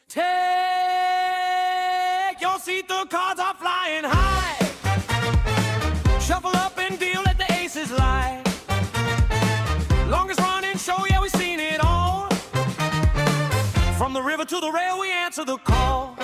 Take your seat, the cards are flying high. Shuffle up and deal, let the aces lie. Longest running show, yeah, we've seen it all. From the river to the rail, we answer the call.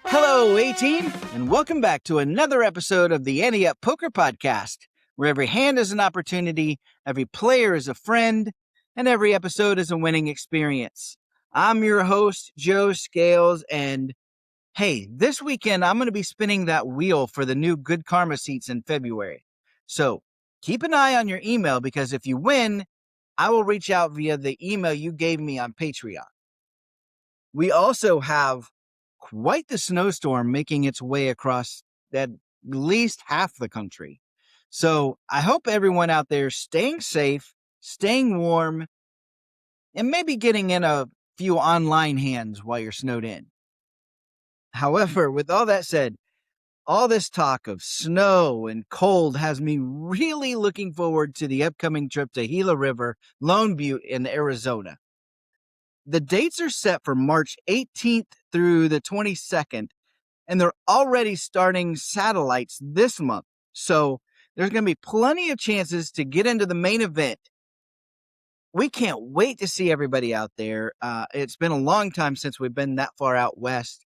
Hello, A-Team, and welcome back to another episode of the Ante Poker Podcast, where every hand is an opportunity, every player is a friend, and every episode is a winning experience. I'm your host, Joe Scales, and hey, this weekend I'm going to be spinning that wheel for the new Good Karma seats in February. So keep an eye on your email because if you win, I will reach out via the email you gave me on Patreon. We also have quite the snowstorm making its way across at least half the country. So I hope everyone out there is staying safe, staying warm, and maybe getting in a few online hands while you're snowed in. However, with all that said, all this talk of snow and cold has me really looking forward to the upcoming trip to Gila River, Lone Butte in Arizona. The dates are set for March 18th through the 22nd, and they're already starting satellites this month. So there's going to be plenty of chances to get into the main event. We can't wait to see everybody out there. It's been a long time since we've been that far out west.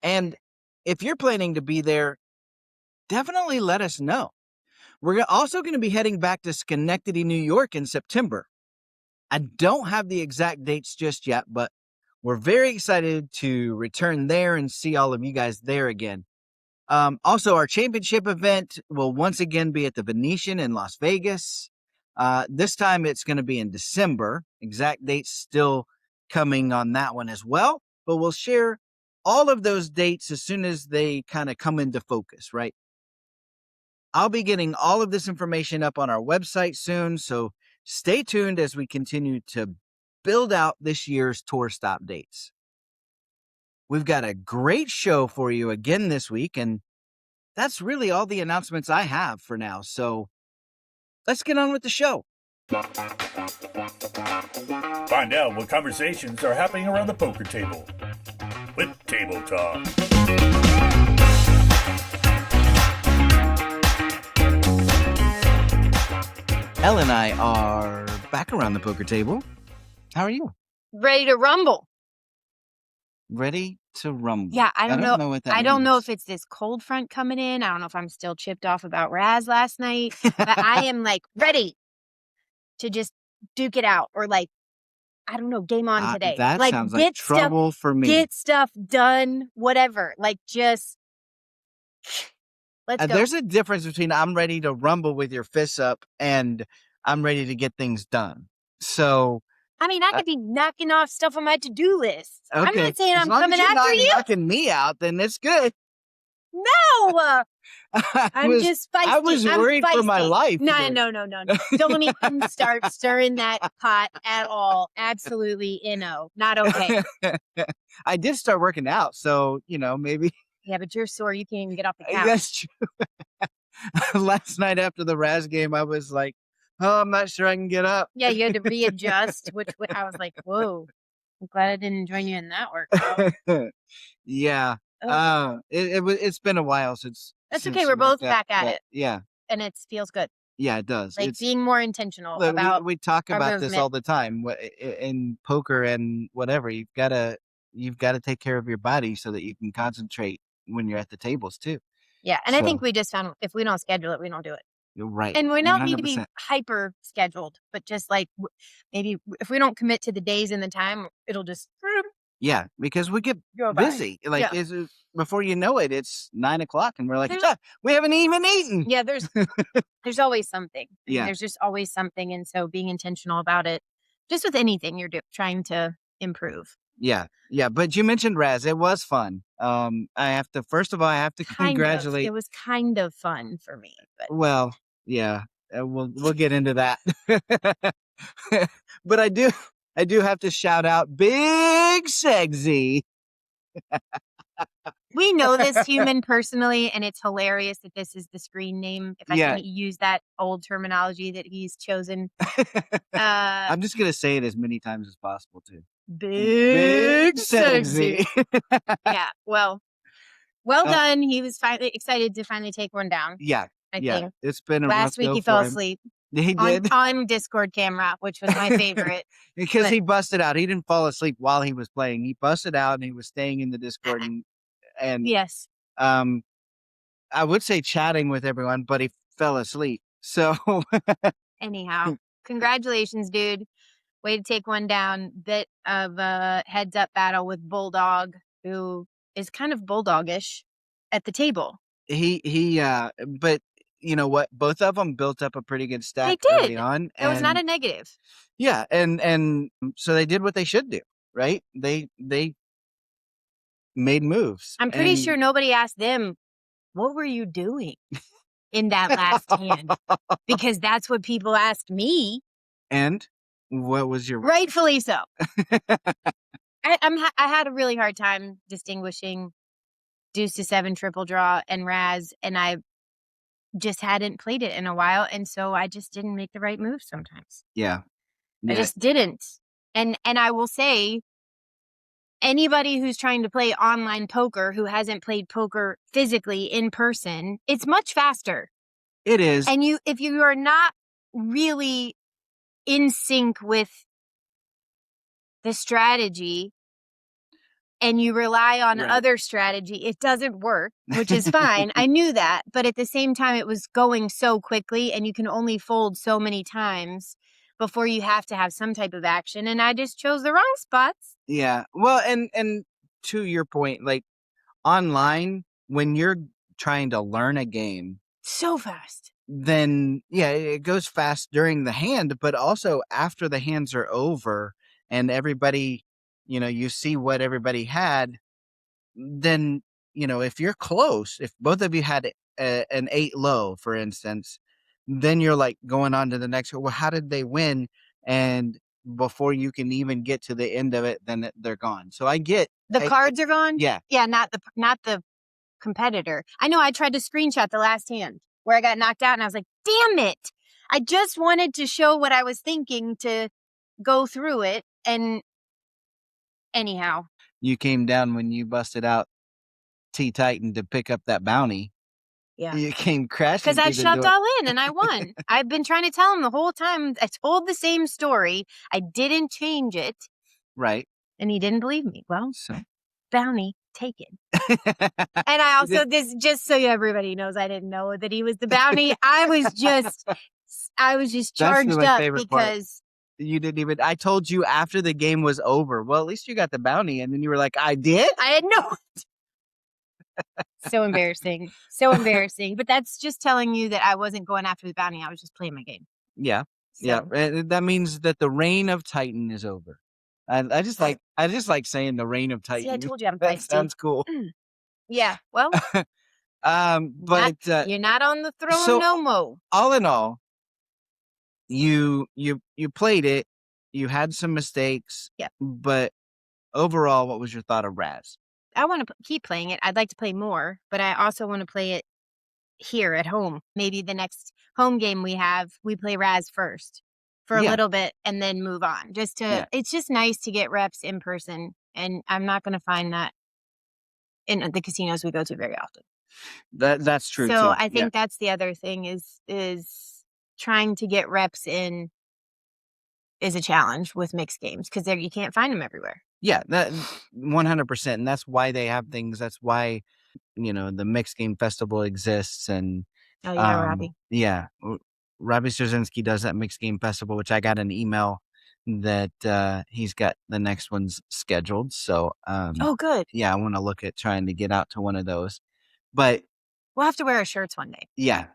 And if you're planning to be there, definitely let us know. We're also going to be heading back to Schenectady, New York in September. I don't have the exact dates just yet, but we're very excited to return there and see all of you guys there again. Also, our championship event will once again be at the Venetian in Las Vegas. This time it's going to be in December. Exact dates still coming on that one as well, but we'll share all of those dates as soon as they kind of come into focus, right? I'll be getting all of this information up on our website soon, so stay tuned as we continue to build out this year's tour stop dates. We've got a great show for you again this week, and that's really all the announcements I have for now. So let's get on with the show. Find out what conversations are happening around the poker table with Table Talk. Elle and I are back around the poker table. How are you? Ready to rumble. Ready to rumble. Yeah, I don't know what that I don't know means. if it's this cold front coming in. I don't know if I'm still chipped off about Raz last night, but I am like ready to just duke it out or like, I don't know, game on today. That like sounds like trouble for me. Get stuff done, whatever. Like just let's go. There's a difference between I'm ready to rumble with your fists up and I'm ready to get things done. So I mean, I could be knocking off stuff on my to-do list. okay. I'm not saying as I'm long coming as you're after not you. knocking me out, then it's good. No, I'm just feisty. I was worried for my life. No. Don't even start stirring that pot at all. Absolutely, not okay. I did start working out, so, maybe. Yeah, but you're sore. You can't even get off the couch. That's true. Last night after the Raz game, I was like, oh, I'm not sure I can get up. Yeah, you had to readjust, which I was like, whoa. I'm glad I didn't join you in that workout. Yeah. It's been a while since. That's okay. We're both back at it. Yeah. And it feels good. Yeah, it does. Like being more intentional look, about we talk our about movement. this all the time in poker and whatever. You've got to take care of your body so that you can concentrate when you're at the tables too. Yeah, and I think we just found if we don't schedule it, we don't do it. You're right. And we don't need to 100%. be hyper scheduled, but just like maybe if we don't commit to the days and the time, it'll just yeah, because we get go by. busy. Like before you know it, it's 9:00 and we're like, we haven't even eaten. Yeah, there's always something. Yeah, there's just always something, and so being intentional about it, just with anything you're trying to improve. Yeah. But you mentioned Raz. It was fun. First of all, I have to congratulate. It was kind of fun for me. But. Well, yeah, we'll get into that. But I do have to shout out Big Sexy. We know this human personally, and it's hilarious that this is the screen name. If I can use that old terminology that he's chosen. I'm just going to say it as many times as possible, too. Big sexy. Yeah. Well done. He was finally excited to finally take one down. Yeah. I Yeah. think It's been a last rough week go he for fell him. asleep He did. on Discord camera, which was my favorite. Because but- he busted out. He didn't fall asleep while he was playing. He busted out and he was staying in the Discord and Yes. I would say chatting with everyone, but he fell asleep. So Anyhow, congratulations, dude. Way to take one down. Bit of a heads up battle with Bulldog, who is kind of bulldogish at the table. but you know what? Both of them built up a pretty good They stack did. early on. It was not and a negative. yeah, and so they did what they should do, right? They made moves. I'm pretty and sure nobody asked them, what were you doing in that last hand? Because that's what people asked me. And what was your Rightfully so. I had a really hard time distinguishing deuce to 7 triple draw and Raz, and I just hadn't played it in a while, and so I just didn't make the right move sometimes. Yeah. I just didn't. And I will say, anybody who's trying to play online poker who hasn't played poker physically in person, it's much faster. It is. And if you are not really in sync with the strategy and you rely on Right. other strategy, it doesn't work, which is fine. I knew that. But at the same time, it was going so quickly and you can only fold so many times before you have to have some type of action. And I just chose the wrong spots. Yeah. Well, and to your point, like online, when you're trying to learn a game, So fast. then yeah, it goes fast during the hand, but also after the hands are over and everybody, you see what everybody had, then, if you're close, if both of you had an 8 low, for instance, then you're like going on to the next, well, how did they win? And before you can even get to the end of it, then they're gone. So I get The cards are gone? Yeah. Yeah, not the competitor. I know I tried to screenshot the last hand where I got knocked out and I was like, damn it. I just wanted to show what I was thinking to go through it. And anyhow. You came down when you busted out T Titan to pick up that bounty. Yeah. You came crashing. Because I through the shoved door. all in and I won. I've been trying to tell him the whole time. I told the same story. I didn't change it. Right. And he didn't believe me. Well, So bounty taken. And I also, just so everybody knows, I didn't know that he was the bounty. I was just charged my up favorite part. because You didn't even, I told you after the game was over, well, at least you got the bounty. And then you were like, I did? I had no. So embarrassing. So embarrassing. But that's just telling you that I wasn't going after the bounty. I was just playing my game. Yeah. So. Yeah. And that means that the reign of Titan is over. I just like saying the reign of Titan. See, I told you I'm That feisty. sounds cool. Yeah. Well, but you're not on the throne so no more. all in all, you played it, you had some mistakes. Yeah. But overall, what was your thought of Raz? I want to keep playing it. I'd like to play more, but I also want to play it here at home. Maybe the next home game we have, we play Raz first for a little bit and then move on. It's just nice to get reps in person. And I'm not going to find that in the casinos we go to very often. That's true. So too. I think that's the other thing is trying to get reps in is a challenge with mixed games because you can't find them everywhere. Yeah, that 100%. And that's why they have things. That's why, the Mixed Game Festival exists. And Oh, yeah, Robbie. Yeah. Robbie Straczynski does that Mixed Game Festival, which I got an email that he's got the next one's scheduled. So, oh, good. Yeah, I want to look at trying to get out to one of those. But we'll have to wear our shirts one day. Yeah.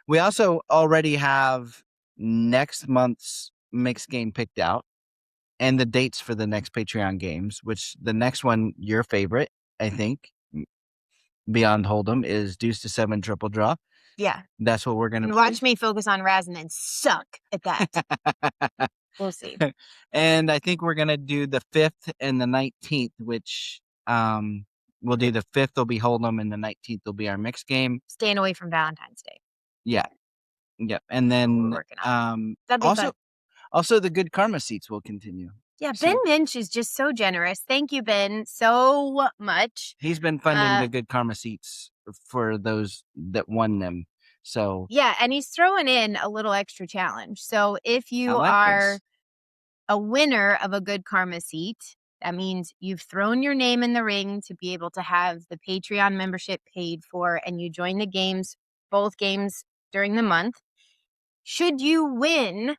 We also already have next month's Mixed Game picked out. And the dates for the next Patreon games, which the next one, your favorite, I think, Beyond Hold'em, is deuce to 7 triple draw. Yeah. That's what we're going to watch me focus on Raz and then suck at that. We'll see. And I think we're going to do the 5th and the 19th, which we'll do the 5th will be Hold'em and the 19th will be our mixed game. Staying away from Valentine's Day. Yeah. Yep. And then That'd be fun. also the Good Karma seats will continue. Yeah, So- Ben Minch is just so generous. Thank you, Ben, so much. He's been funding the Good Karma seats for those that won them. So yeah, and he's throwing in a little extra challenge. So if you like are this. a winner of a Good Karma seat, that means you've thrown your name in the ring to be able to have the Patreon membership paid for, and you join the games, both games during the month. Should you win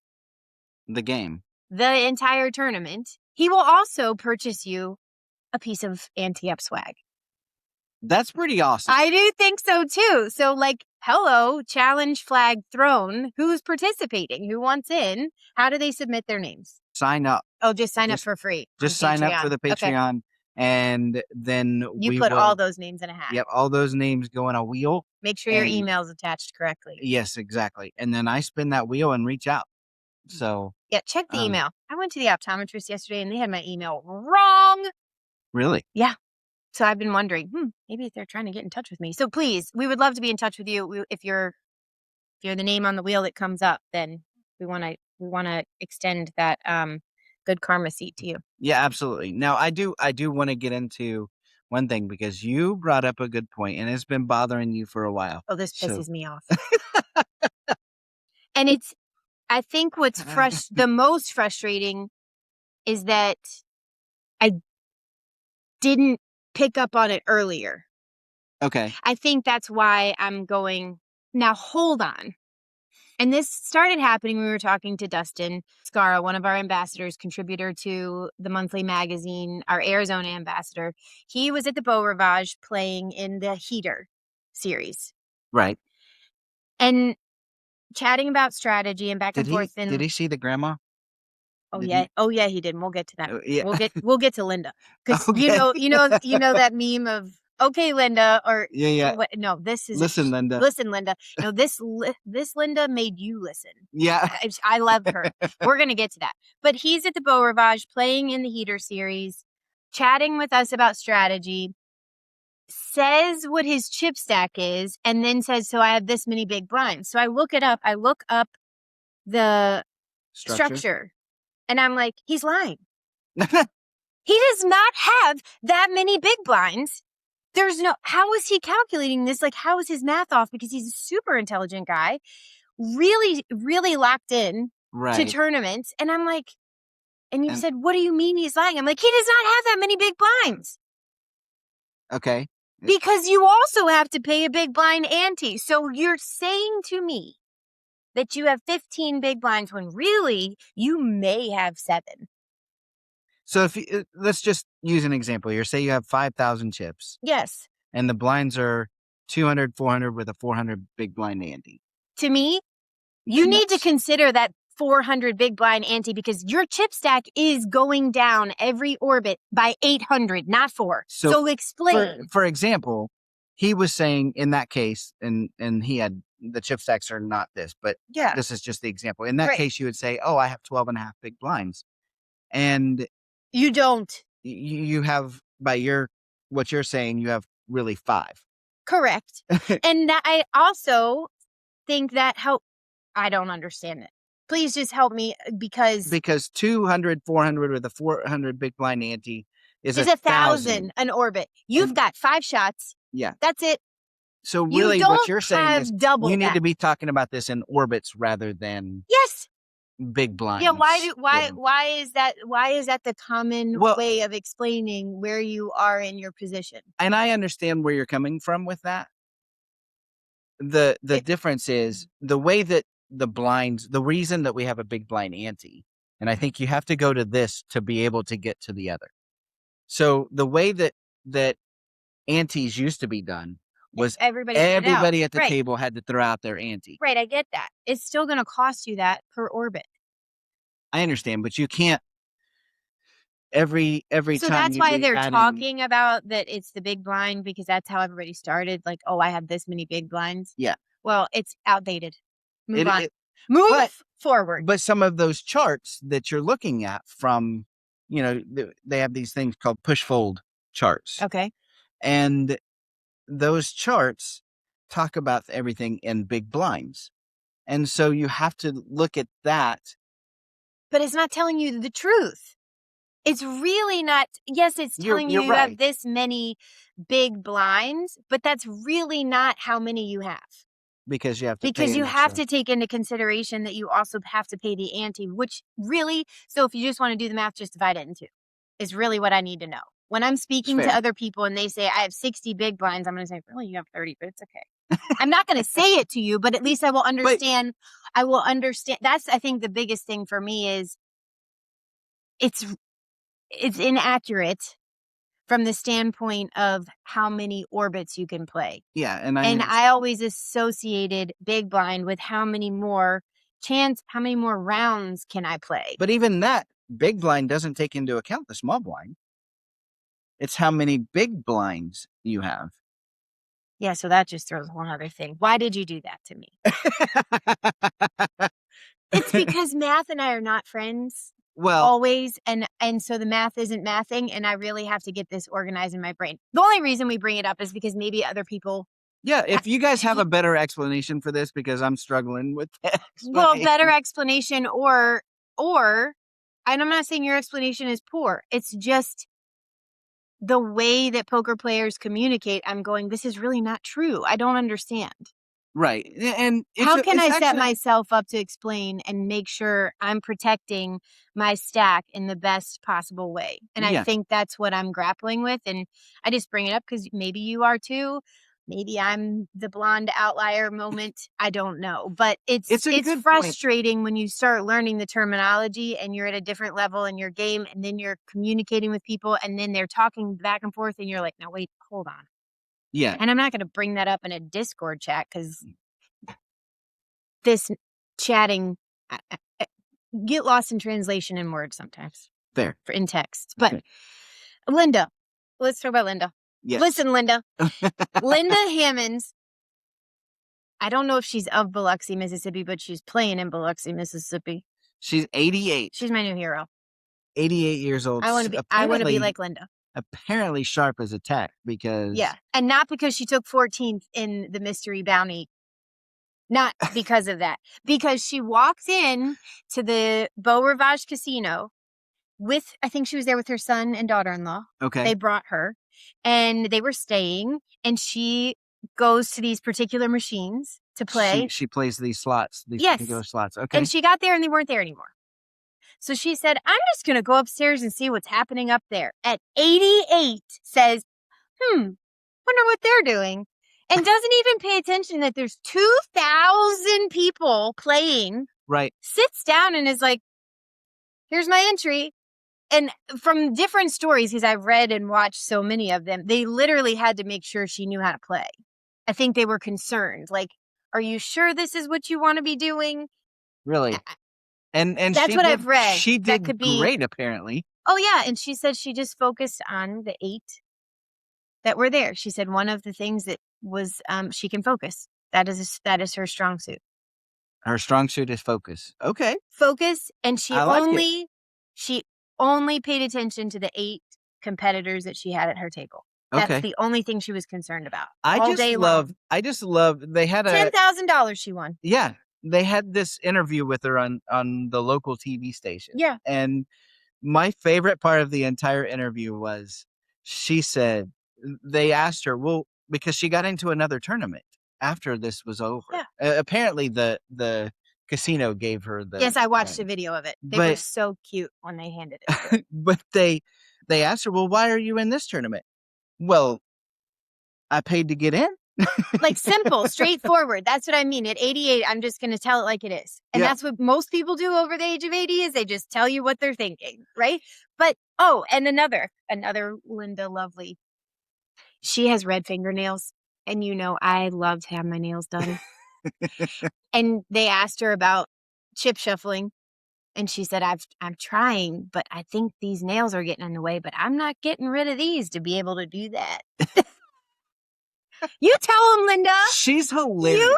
The game. the entire tournament, he will also purchase you a piece of Ante-Up swag. That's pretty awesome. I do think so too. So like, hello, challenge flag thrown. Who's participating? Who wants in? How do they submit their names? Sign up. Oh, just sign up for free. Just on sign up for the Patreon. Okay. Patreon, and then You we put will, all those names in a hat. Yep, all those names go in a wheel. Make sure your and- email's attached correctly. Yes, exactly. And then I spin that wheel and reach out. So Yeah, check the email. I went to the optometrist yesterday and they had my email wrong. really, Yeah. So I've been wondering, maybe they're trying to get in touch with me. So please, we would love to be in touch with you. If you're the name on the wheel that comes up, then we want to extend that Good Karma seat to you. yeah, absolutely. Now I do want to get into one thing, because you brought up a good point and it's been bothering you for a while. Oh, this So- pisses me off. And I think what's the most frustrating is that I didn't pick up on it earlier. Okay. I think that's why I'm going, now hold on. And this started happening when we were talking to Dustin Scara, one of our ambassadors, contributor to the monthly magazine, our Arizona ambassador. He was at the Beau Rivage playing in the Heater series. Right. And chatting about strategy and back and forth. Did he see the grandma? Oh Did yeah. he- Oh yeah, he did. We'll get to that. Yeah. We'll get to Linda. Because Okay. you know that meme of, okay, Linda, or Yeah. no, this is Listen, Linda. Listen, Linda. No, this Linda made you listen. Yeah. I love her. We're gonna get to that. But he's at the Beau Rivage playing in the Heater series, chatting with us about strategy, says what his chip stack is, and then says, so I have this many big blinds. So I look it up. I look up the structure. And I'm like, he's lying. He does not have that many big blinds. How is he calculating this? Like, how is his math off? Because he's a super intelligent guy, really, really locked in to tournaments. And I'm like, and you said, what do you mean he's lying? I'm like, he does not have that many big blinds. Okay. Because you also have to pay a big blind ante. So you're saying to me that you have 15 big blinds when really you may have 7. So if you, let's just use an example here. Say you have 5,000 chips. Yes. And the blinds are 200, 400 with a 400 big blind ante. To me, you need to consider that 400 big blind ante, because your chip stack is going down every orbit by 800, not 4. So explain. For example, he was saying in that case, and he had, the chip stacks are not this, but Yeah. this is just the example. In that case, you would say, oh, I have 12 and a half big blinds. And you don't. You have, by what you're saying, you have really 5. Correct. And that I also think that I don't understand it. Please just help me, because 200, 400 with a 400 big blind ante is 1,000 an orbit. You've got 5 shots. Yeah. That's it. So really what you're saying is double you need to be talking about this in orbits rather than yes big blinds. Yeah, why is that the common way of explaining where you are in your position? And I understand where you're coming from with that. The difference is the way that the blinds, the reason that we have a big blind ante, and I think you have to go to this to be able to get to the other. So the way that antes used to be done was everybody at the table had to throw out their ante. Right, I get that. It's still going to cost you that per orbit. I understand, but you can't every time. So that's why they're talking about that it's the big blind, because that's how everybody started. Like, oh, I have this many big blinds. Yeah. Well, it's outdated. Move on. Move forward. But some of those charts that you're looking at from, they have these things called push-fold charts. Okay. And those charts talk about everything in big blinds. And so you have to look at that. But it's not telling you the truth. It's really not. Yes, it's telling you You're you right. have this many big blinds, but that's really not how many you have. Because you have to pay Because an you have extra. to take into consideration that you also have to pay the ante, which really, so if you just want to do the math, just divide it in two, is really what I need to know. When I'm speaking to fair. other people and they say, I have 60 big blinds, I'm going to say, really, you have 30, but it's okay. I'm not going to say it to you, but at least I will understand. I will understand. That's, I think, the biggest thing for me is it's inaccurate from the standpoint of how many orbits you can play. Yeah, and And I always associated big blind with how many more rounds can I play? But even that big blind doesn't take into account the small blind. It's how many big blinds you have. Yeah, so that just throws one other thing. Why did you do that to me? It's because math and I are not friends. Well, always, and so the math isn't mathing, and I really have to get this organized in my brain. The only reason we bring it up is because maybe other people. yeah, if you guys have a better explanation for this, because I'm struggling with that. Well, better explanation, or, and I'm not saying your explanation is poor. It's just the way that poker players communicate. I'm going, this is really not true. I don't understand. Right. And how can I set myself up to explain and make sure I'm protecting my stack in the best possible way? And I think that's what I'm grappling with. And I just bring it up because maybe you are too. Maybe I'm the blonde outlier moment. I don't know. But it's frustrating when you start learning the terminology and you're at a different level in your game, and then you're communicating with people and then they're talking back and forth and you're like, no, wait, hold on. Yeah. And I'm not going to bring that up in a Discord chat because this chatting, get lost in translation in words sometimes. Fair. In text. But okay. Linda, let's talk about Linda. Yes. Listen, Linda. Linda Hammonds. I don't know if she's of Biloxi, Mississippi, but she's playing in Biloxi, Mississippi. She's 88. She's my new hero. 88 years old. I want to be like Linda. Apparently sharp as a tack because... Yeah, and not because she took 14th in the mystery bounty. Not because of that. Because she walked in to the Beau Rivage Casino with, I think she was there with her son and daughter-in-law. Okay. They brought her and they were staying, and she goes to these particular machines to play. She plays these slots, particular slots. Okay. And she got there and they weren't there anymore. So she said, I'm just going to go upstairs and see what's happening up there. At 88 says, wonder what they're doing. And doesn't even pay attention that there's 2,000 people playing. Right. Sits down and is like, here's my entry. And from different stories, because I've read and watched so many of them, they literally had to make sure she knew how to play. I think they were concerned. Like, are you sure this is what you want to be doing? Really? And that's what I've read. She did great, apparently. Oh, yeah. And she said she just focused on the 8 that were there. She said one of the things that was she can focus. That is her strong suit. Her strong suit is focus. Okay. Focus, and she only paid attention to the 8 competitors that she had at her table. That's the only thing she was concerned about. I just love they had $10,000 she won. Yeah. They had this interview with her on the local TV station. Yeah. And my favorite part of the entire interview was she said, they asked her, well, because she got into another tournament after this was over. Yeah. Apparently the casino gave her the... Yes, I watched a video of it. They were so cute when they handed it to her. But they asked her, well, why are you in this tournament? Well, I paid to get in. Like, simple, straightforward. That's what I mean. At 88, I'm just going to tell it like it is. And that's what most people do over the age of 80 is they just tell you what they're thinking, right? But, and another Linda Lovely. She has red fingernails. And I love to have my nails done. And they asked her about chip shuffling. And she said, I'm trying, but I think these nails are getting in the way, but I'm not getting rid of these to be able to do that. You tell them, Linda. She's hilarious. You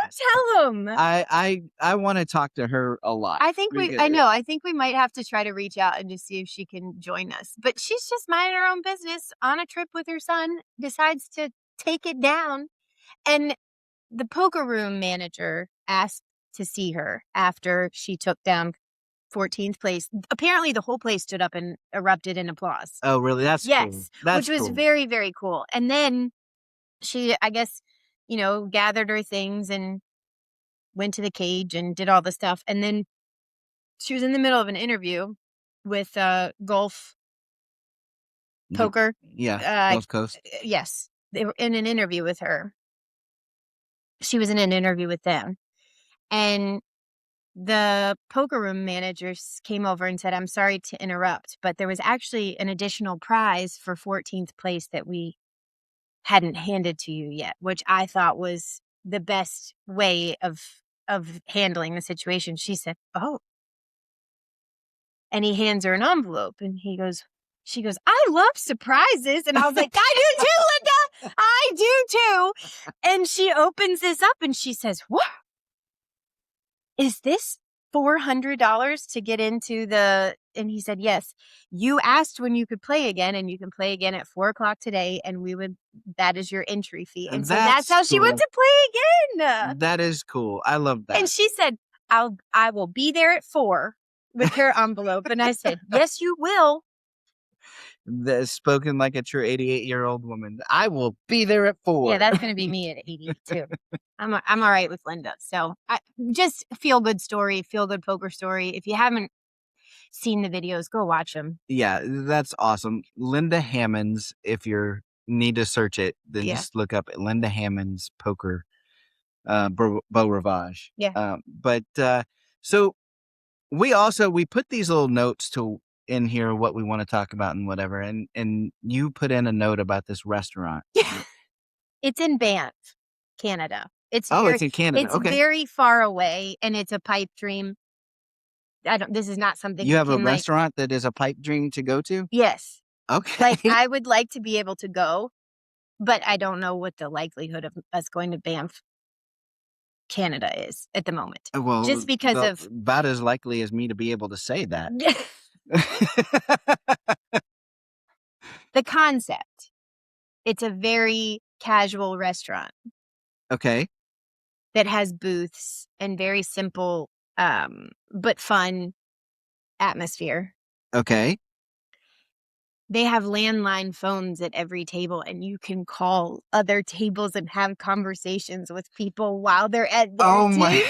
tell them. I want to talk to her a lot. I think I think we might have to try to reach out and just see if she can join us. But she's just minding her own business on a trip with her son, decides to take it down. And the poker room manager asked to see her after she took down 14th place. Apparently, the whole place stood up and erupted in applause. Oh, really? That's cool. Yes, That's which was cool. very, very cool. And then she, I guess, gathered her things and went to the cage and did all the stuff. And then she was in the middle of an interview with Golf Poker. Yeah, Gulf Coast. Yes, they were in an interview with her. She was in an interview with them. And the poker room managers came over and said, I'm sorry to interrupt, but there was actually an additional prize for 14th place that we hadn't handed to you yet, which I thought was the best way of handling the situation. She said, oh. And he hands her an envelope and she goes, I love surprises. And I was like, I do too, Linda. I do too. And she opens this up and she says, what? Is this $400 to get into and he said, yes, you asked when you could play again and you can play again at 4:00 today. And that is your entry fee. And so that's how she went to play again. That is cool. I love that. And she said, I will be there at 4 with her envelope. And I said, yes, you will. That's spoken like a true 88-year-old woman. I will be there at 4. Yeah, that's going to be me at 82. I'm all right with Linda. So just feel good poker story. If you haven't seen the videos, go watch them. Yeah, that's awesome. Linda Hammond's, if you need to search it, then just look up Linda Hammond's poker Beau Rivage. Yeah. So we put these little notes in here what we want to talk about and whatever, and you put in a note about this restaurant. It's in Banff, Canada. It's in Canada. It's very far away, and it's a pipe dream. This is not something you have a restaurant that is a pipe dream to go to? Yes. Okay. I would like to be able to go, but I don't know what the likelihood of us going to Banff, Canada is at the moment. Well, just because of about as likely as me to be able to say that. The concept. It's a very casual restaurant. Okay. That has booths and very simple but fun atmosphere. Okay. They have landline phones at every table, and you can call other tables and have conversations with people while they're at their table.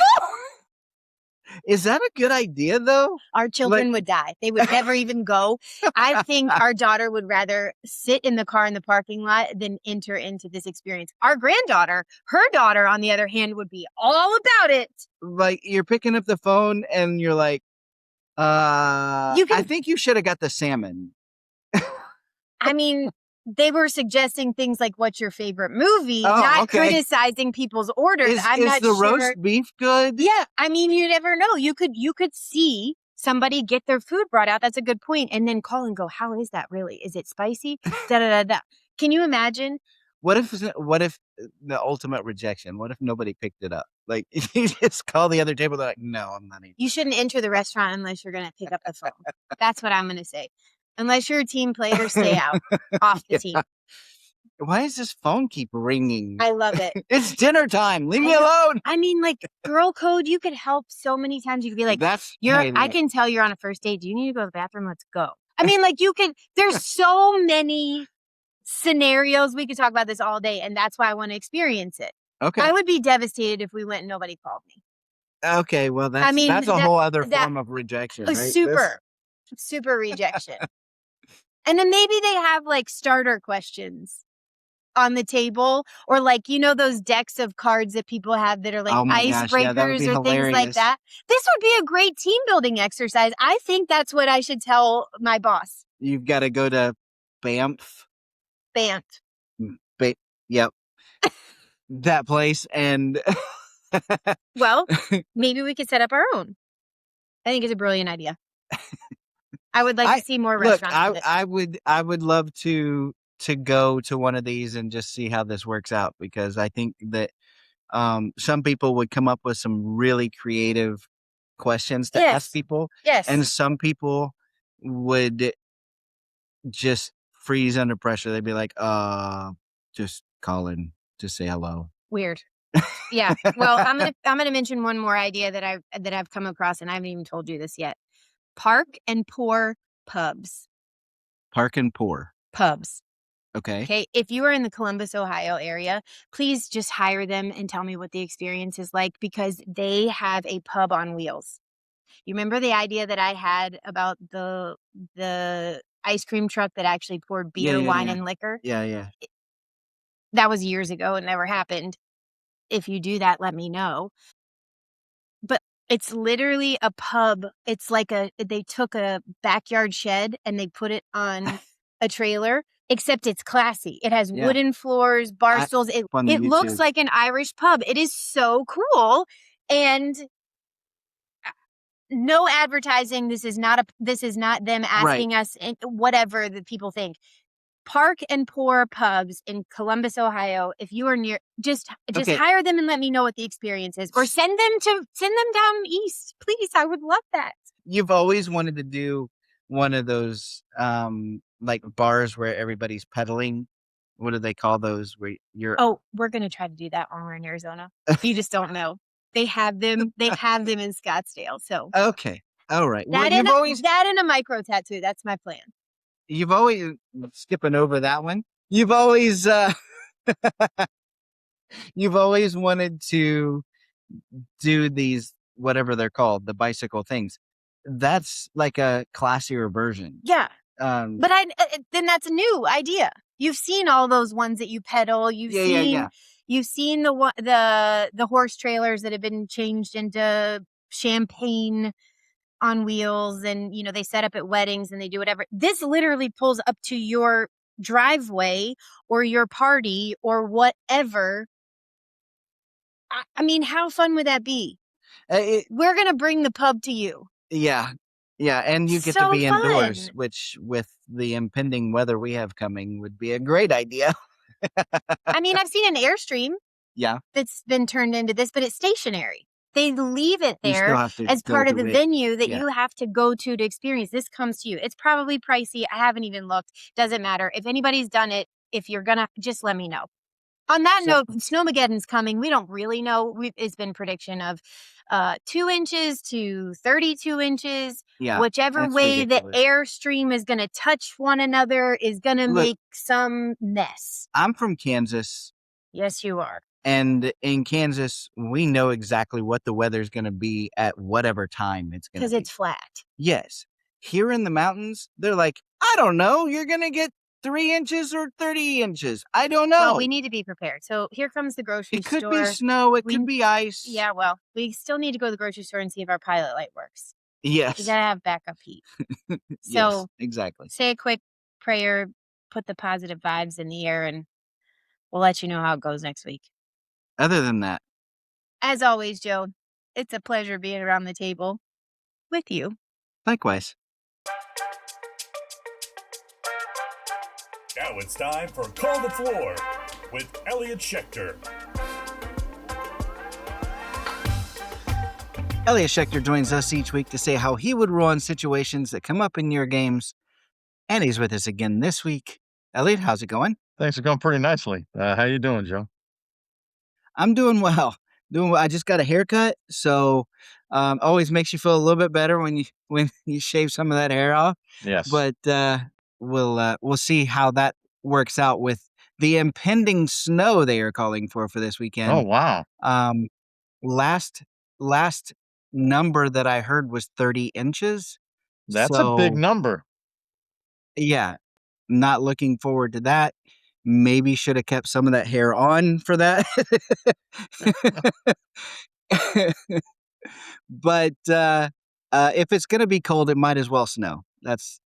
Is that a good idea, though? Our children would die. They would never even go. I think our daughter would rather sit in the car in the parking lot than enter into this experience. Our granddaughter, her daughter, on the other hand, would be all about it. Like, you're picking up the phone and you're like, I think you should have got the salmon. I mean, they were suggesting things like, what's your favorite movie? Not criticizing people's orders. Is the roast beef good? Yeah. I mean, you never know. You could see somebody get their food brought out. That's a good point. And then call and go, how is that really? Is it spicy? Da, da, da, da. Can you imagine? What if the ultimate rejection? What if nobody picked it up? Like, you just call the other table. They're like, no, I'm not eating. You shouldn't enter the restaurant unless you're going to pick up the phone. That's what I'm going to say. Unless you're a team player, stay out off the team. Why does this phone keep ringing? I love it. It's dinner time. Leave me alone. I mean, like, girl code, you could help so many times. You could be like, I can tell you're on a first date. Do you need to go to the bathroom? Let's go. I mean, like, there's so many scenarios. We could talk about this all day, and that's why I want to experience it. Okay. I would be devastated if we went and nobody called me. Okay, well, that's a whole other form of rejection, right? Super rejection. And then maybe they have like starter questions on the table, or like, those decks of cards that people have that are like icebreakers or things like that. This would be a great team building exercise. I think that's what I should tell my boss. You've got to go to Banff. Yep. That place. And well, maybe we could set up our own. I think it's a brilliant idea. I would like to see more restaurants. I would love to go to one of these and just see how this works out, because I think that some people would come up with some really creative questions to ask people. Yes. And some people would just freeze under pressure. They'd be like, just calling to say hello. Weird. Yeah. Well, I'm gonna mention one more idea that I've come across, and I haven't even told you this yet. Park and Pour Pubs. Park and Pour. Pubs. Okay. Okay. If you are in the Columbus, Ohio area, please just hire them and tell me what the experience is like, because they have a pub on wheels. You remember the idea that I had about the ice cream truck that actually poured beer, wine, and liquor? Yeah. That was years ago. It never happened. If you do that, let me know. But it's literally a pub. It's like they took a backyard shed and they put it on a trailer, except it's classy. It has Yeah. wooden floors, bar stools. On the It looks YouTube. like an Irish pub. It is so cool. And no advertising. This is not them asking us whatever the people think. Park and Pour Pubs in Columbus, Ohio. If you are near, just Okay. hire them and let me know what the experience is, or send them down east, please. I would love that. You've always wanted to do one of those like bars where everybody's pedaling. What do they call those? Where you're Oh, we're gonna try to do that when we're in Arizona. You just don't know. They have them. They have them in Scottsdale. So okay. All right. Well, that and a micro tattoo. That's my plan. you've always skipping over that one. You've always you've always wanted to do these, whatever they're called, the bicycle things. That's like a classier version. Yeah. But Then that's a new idea. You've seen all those ones that you pedal. You've seen the horse trailers that have been changed into champagne on wheels, and they set up at weddings and they do whatever. This literally pulls up to your driveway or your party or whatever. I mean, how fun would that be? We're gonna bring the pub to you. Yeah, and you get to be indoors, which with the impending weather we have coming would be a great idea. I mean, I've seen an Airstream. Yeah. That's been turned into this, but it's stationary. They leave it You still there have to as go part to of the it. venue that Yeah. you have to go to experience. This comes to you. It's probably pricey. I haven't even looked. Doesn't matter. If anybody's done it, if you're gonna, just let me know. On that note, Snowmageddon's coming. We don't really know. It's been prediction of 2 inches to 32 inches. Yeah, whichever that's way ridiculous. the Airstream is going to touch one another is going to make some mess. I'm from Kansas. Yes, you are. And in Kansas, we know exactly what the weather's going to be at whatever time it's going to be. Because it's flat. Yes. Here in the mountains, they're like, I don't know. You're going to get 3 inches or 30 inches. I don't know. Well, we need to be prepared. So here comes the grocery store. It could be snow. It could be ice. Yeah, well, we still need to go to the grocery store and see if our pilot light works. Yes. You got to have backup heat. Yes, exactly. Say a quick prayer, put the positive vibes in the air, and we'll let you know how it goes next week. Other than that, as always, Joe, it's a pleasure being around the table with you. Likewise. Now it's time for Call the Floor with Elliott Schechter. Elliott Schechter joins us each week to say how he would rule in situations that come up in your games. And he's with us again this week. Elliott, how's it going? Things are going pretty nicely. How you doing, Joe? I'm doing well. I just got a haircut, so always makes you feel a little bit better when you shave some of that hair off. Yes. But we'll see how that works out with the impending snow they are calling for this weekend. Oh, wow. Last number that I heard was 30 inches. That's a big number. Yeah. Not looking forward to that. Maybe should have kept some of that hair on for that. But if it's going to be cold, it might as well snow. That's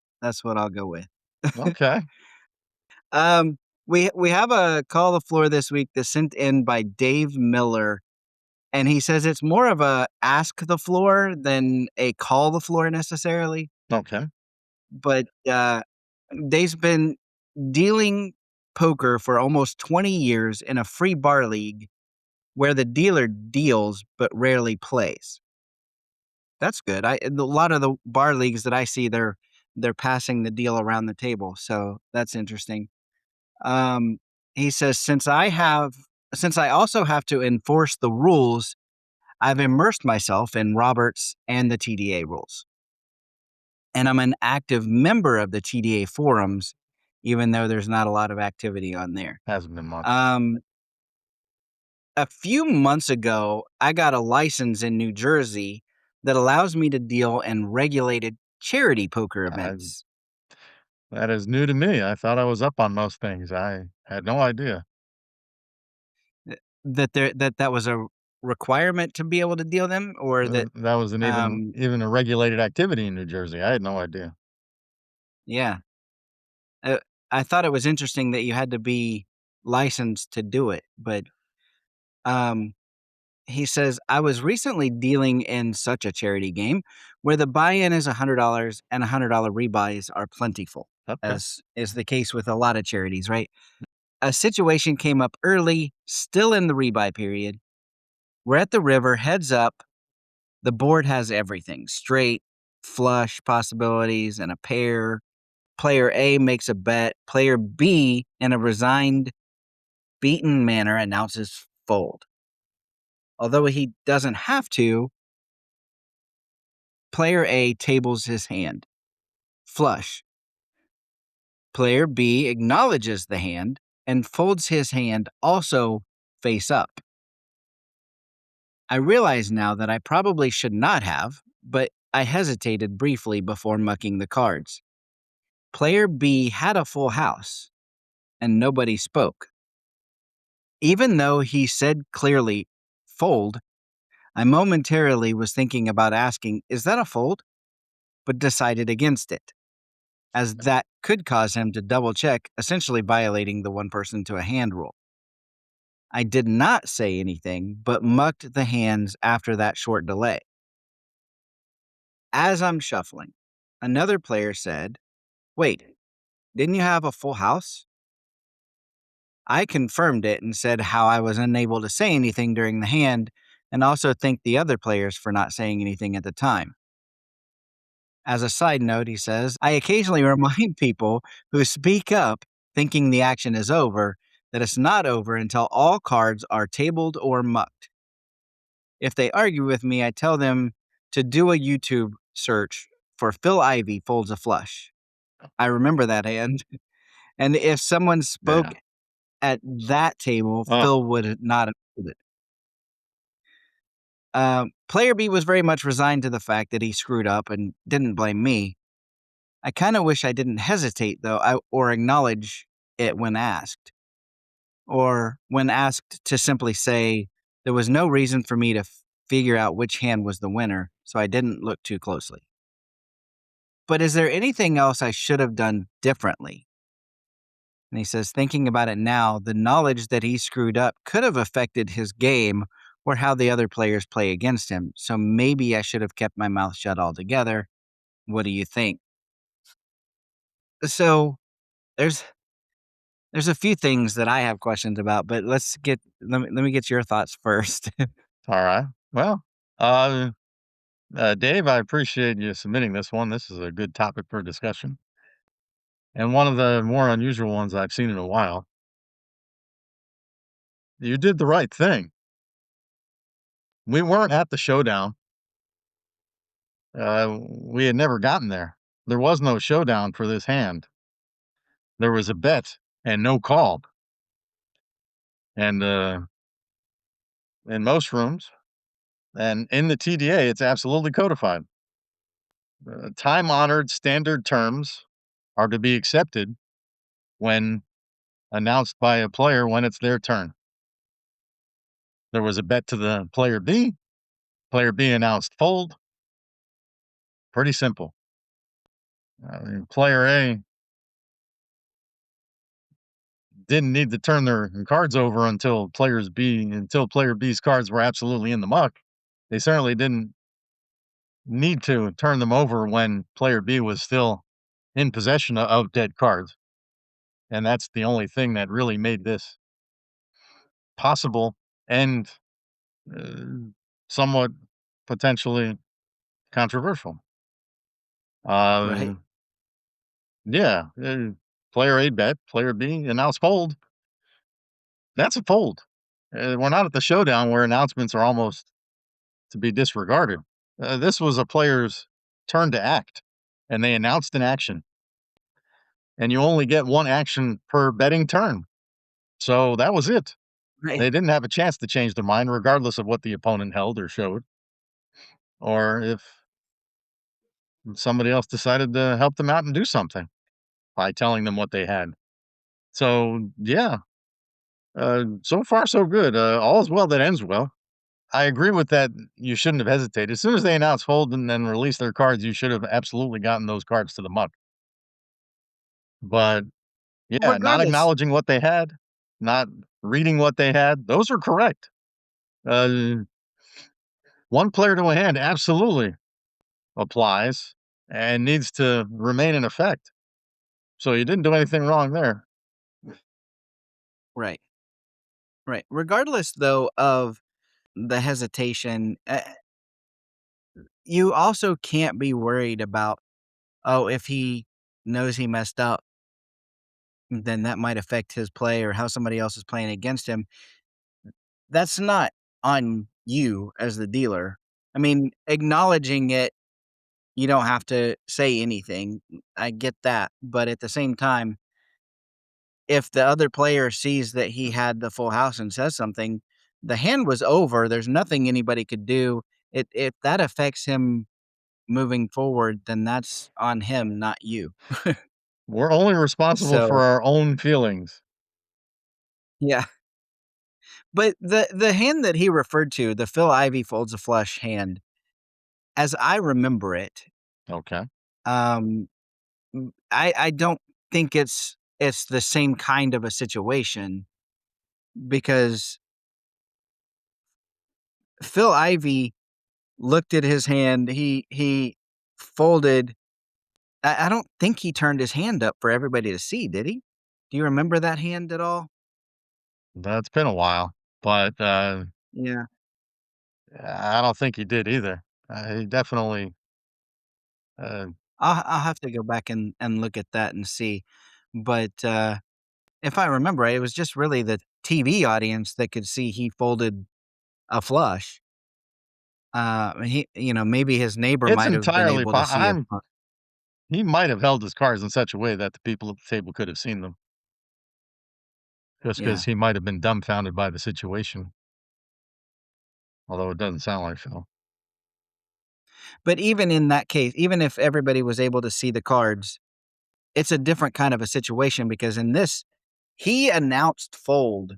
what I'll go with. Okay. We have a call the floor this week that's sent in by Dave Miller, and he says it's more of a ask the floor than a call the floor necessarily. Okay. But Dave's been dealing poker for almost 20 years in a free bar league where the dealer deals but rarely plays. That's good. A lot of the bar leagues that I see, they're passing the deal around the table, so that's interesting. He says, since I also have to enforce the rules, I've immersed myself in Roberts and the TDA rules. and I'm an active member of the TDA forums, even though there's not a lot of activity on there. Hasn't been much. A few months ago, I got a license in New Jersey that allows me to deal in regulated charity poker events. That is new to me. I thought I was up on most things. I had no idea. That was a requirement to be able to deal them, or that That was an um even a regulated activity in New Jersey. I had no idea. yeah. Uh, I thought it was interesting that you had to be licensed to do it, but um he says, I was recently dealing in such a charity game where the buy-in is $100 and $100 rebuys are plentiful, Okay. as is the case with a lot of charities, right? A situation came up early, still in the rebuy period. We're at the river, heads up. The board has everything: straight, flush possibilities, and a pair. Player A makes a bet. Player B, in a resigned, beaten manner, announces fold. Although he doesn't have to, player A tables his hand. Flush. Player B acknowledges the hand and folds his hand also face up. I realize now that I probably should not have, but I hesitated briefly before mucking the cards. Player B had a full house, and nobody spoke. Even though he said clearly, fold, I momentarily was thinking about asking, is that a fold? But decided against it, as that could cause him to double check, essentially violating the one person to a hand rule. I did not say anything, but mucked the hands after that short delay. As I'm shuffling, another player said, wait, didn't you have a full house? I confirmed it and said how I was unable to say anything during the hand, and also thanked the other players for not saying anything at the time. As a side note, he says, I occasionally remind people who speak up thinking the action is over that it's not over until all cards are tabled or mucked. If they argue with me, I tell them to do a YouTube search for Phil Ivey folds a flush. I remember that hand. And if someone spoke Yeah. at that table, Oh, Phil would not have told it. Player B was very much resigned to the fact that he screwed up and didn't blame me. I kind of wish I didn't hesitate, though, or acknowledge it when asked. Or when asked to simply say, there was no reason for me to figure out which hand was the winner, so I didn't look too closely. But is there anything else I should have done differently? And he says, thinking about it now, the knowledge that he screwed up could have affected his game or how the other players play against him. So maybe I should have kept my mouth shut altogether. What do you think? So there's a few things that I have questions about, but let me get your thoughts first. all right. Well, uh, Dave, I appreciate you submitting this one. This is a good topic for discussion, and one of the more unusual ones I've seen in a while. You did the right thing. We weren't at the showdown. We had never gotten there. There was no showdown for this hand. There was a bet and no call. And in most rooms and in the TDA, it's absolutely codified. Time honored standard terms are to be accepted when announced by a player when it's their turn. There was a bet to the player B. Player B announced fold. Pretty simple. Player A didn't need to turn their cards over until player B's cards were absolutely in the muck. They certainly didn't need to turn them over when player B was still in possession of dead cards. And that's the only thing that really made this possible and uh, somewhat potentially controversial. Right. Uh, yeah, player A bet, player B announced fold. That's a fold. We're not at the showdown where announcements are almost to be disregarded. This was a player's turn to act, and they announced an action, and you only get one action per betting turn. So that was it. Right. They didn't have a chance to change their mind, regardless of what the opponent held or showed, or if somebody else decided to help them out and do something by telling them what they had. So yeah, so far so good. All's well that ends well. I agree with that. You shouldn't have hesitated. As soon as they announced fold and then released their cards, you should have absolutely gotten those cards to the muck. But yeah, not Regardless, acknowledging what they had, not reading what they had, those are correct. Uh, one player to a hand absolutely applies and needs to remain in effect. So you didn't do anything wrong there. right, right. Regardless, though, of the hesitation, you also can't be worried about, oh, if he knows he messed up, then that might affect his play or how somebody else is playing against him. That's not on you as the dealer. I mean, acknowledging it, you don't have to say anything. I get that. But at the same time, if the other player sees that he had the full house and says something, the hand was over. There's nothing anybody could do. If that affects him moving forward, then that's on him, not you. We're only responsible for So, our own feelings. yeah. But the hand that he referred to, the Phil Ivy folds a flush hand, as I remember it, Okay. um, I don't think it's the same kind of a situation because Phil Ivy looked at his hand, he folded. I don't think he turned his hand up for everybody to see, did he? Do you remember that hand at all? That's been a while, but Yeah. I don't think he did either. He definitely, uh, I'll have to go back and look at that and see. But, if I remember right, it was just really the TV audience that could see he folded a flush. Maybe his neighbor it's might have been entirely able to see it. he might have held his cards in such a way that the people at the table could have seen them, just Yeah. because he might have been dumbfounded by the situation, although it doesn't sound like so. But even in that case, even if everybody was able to see the cards, it's a different kind of a situation because in this, he announced fold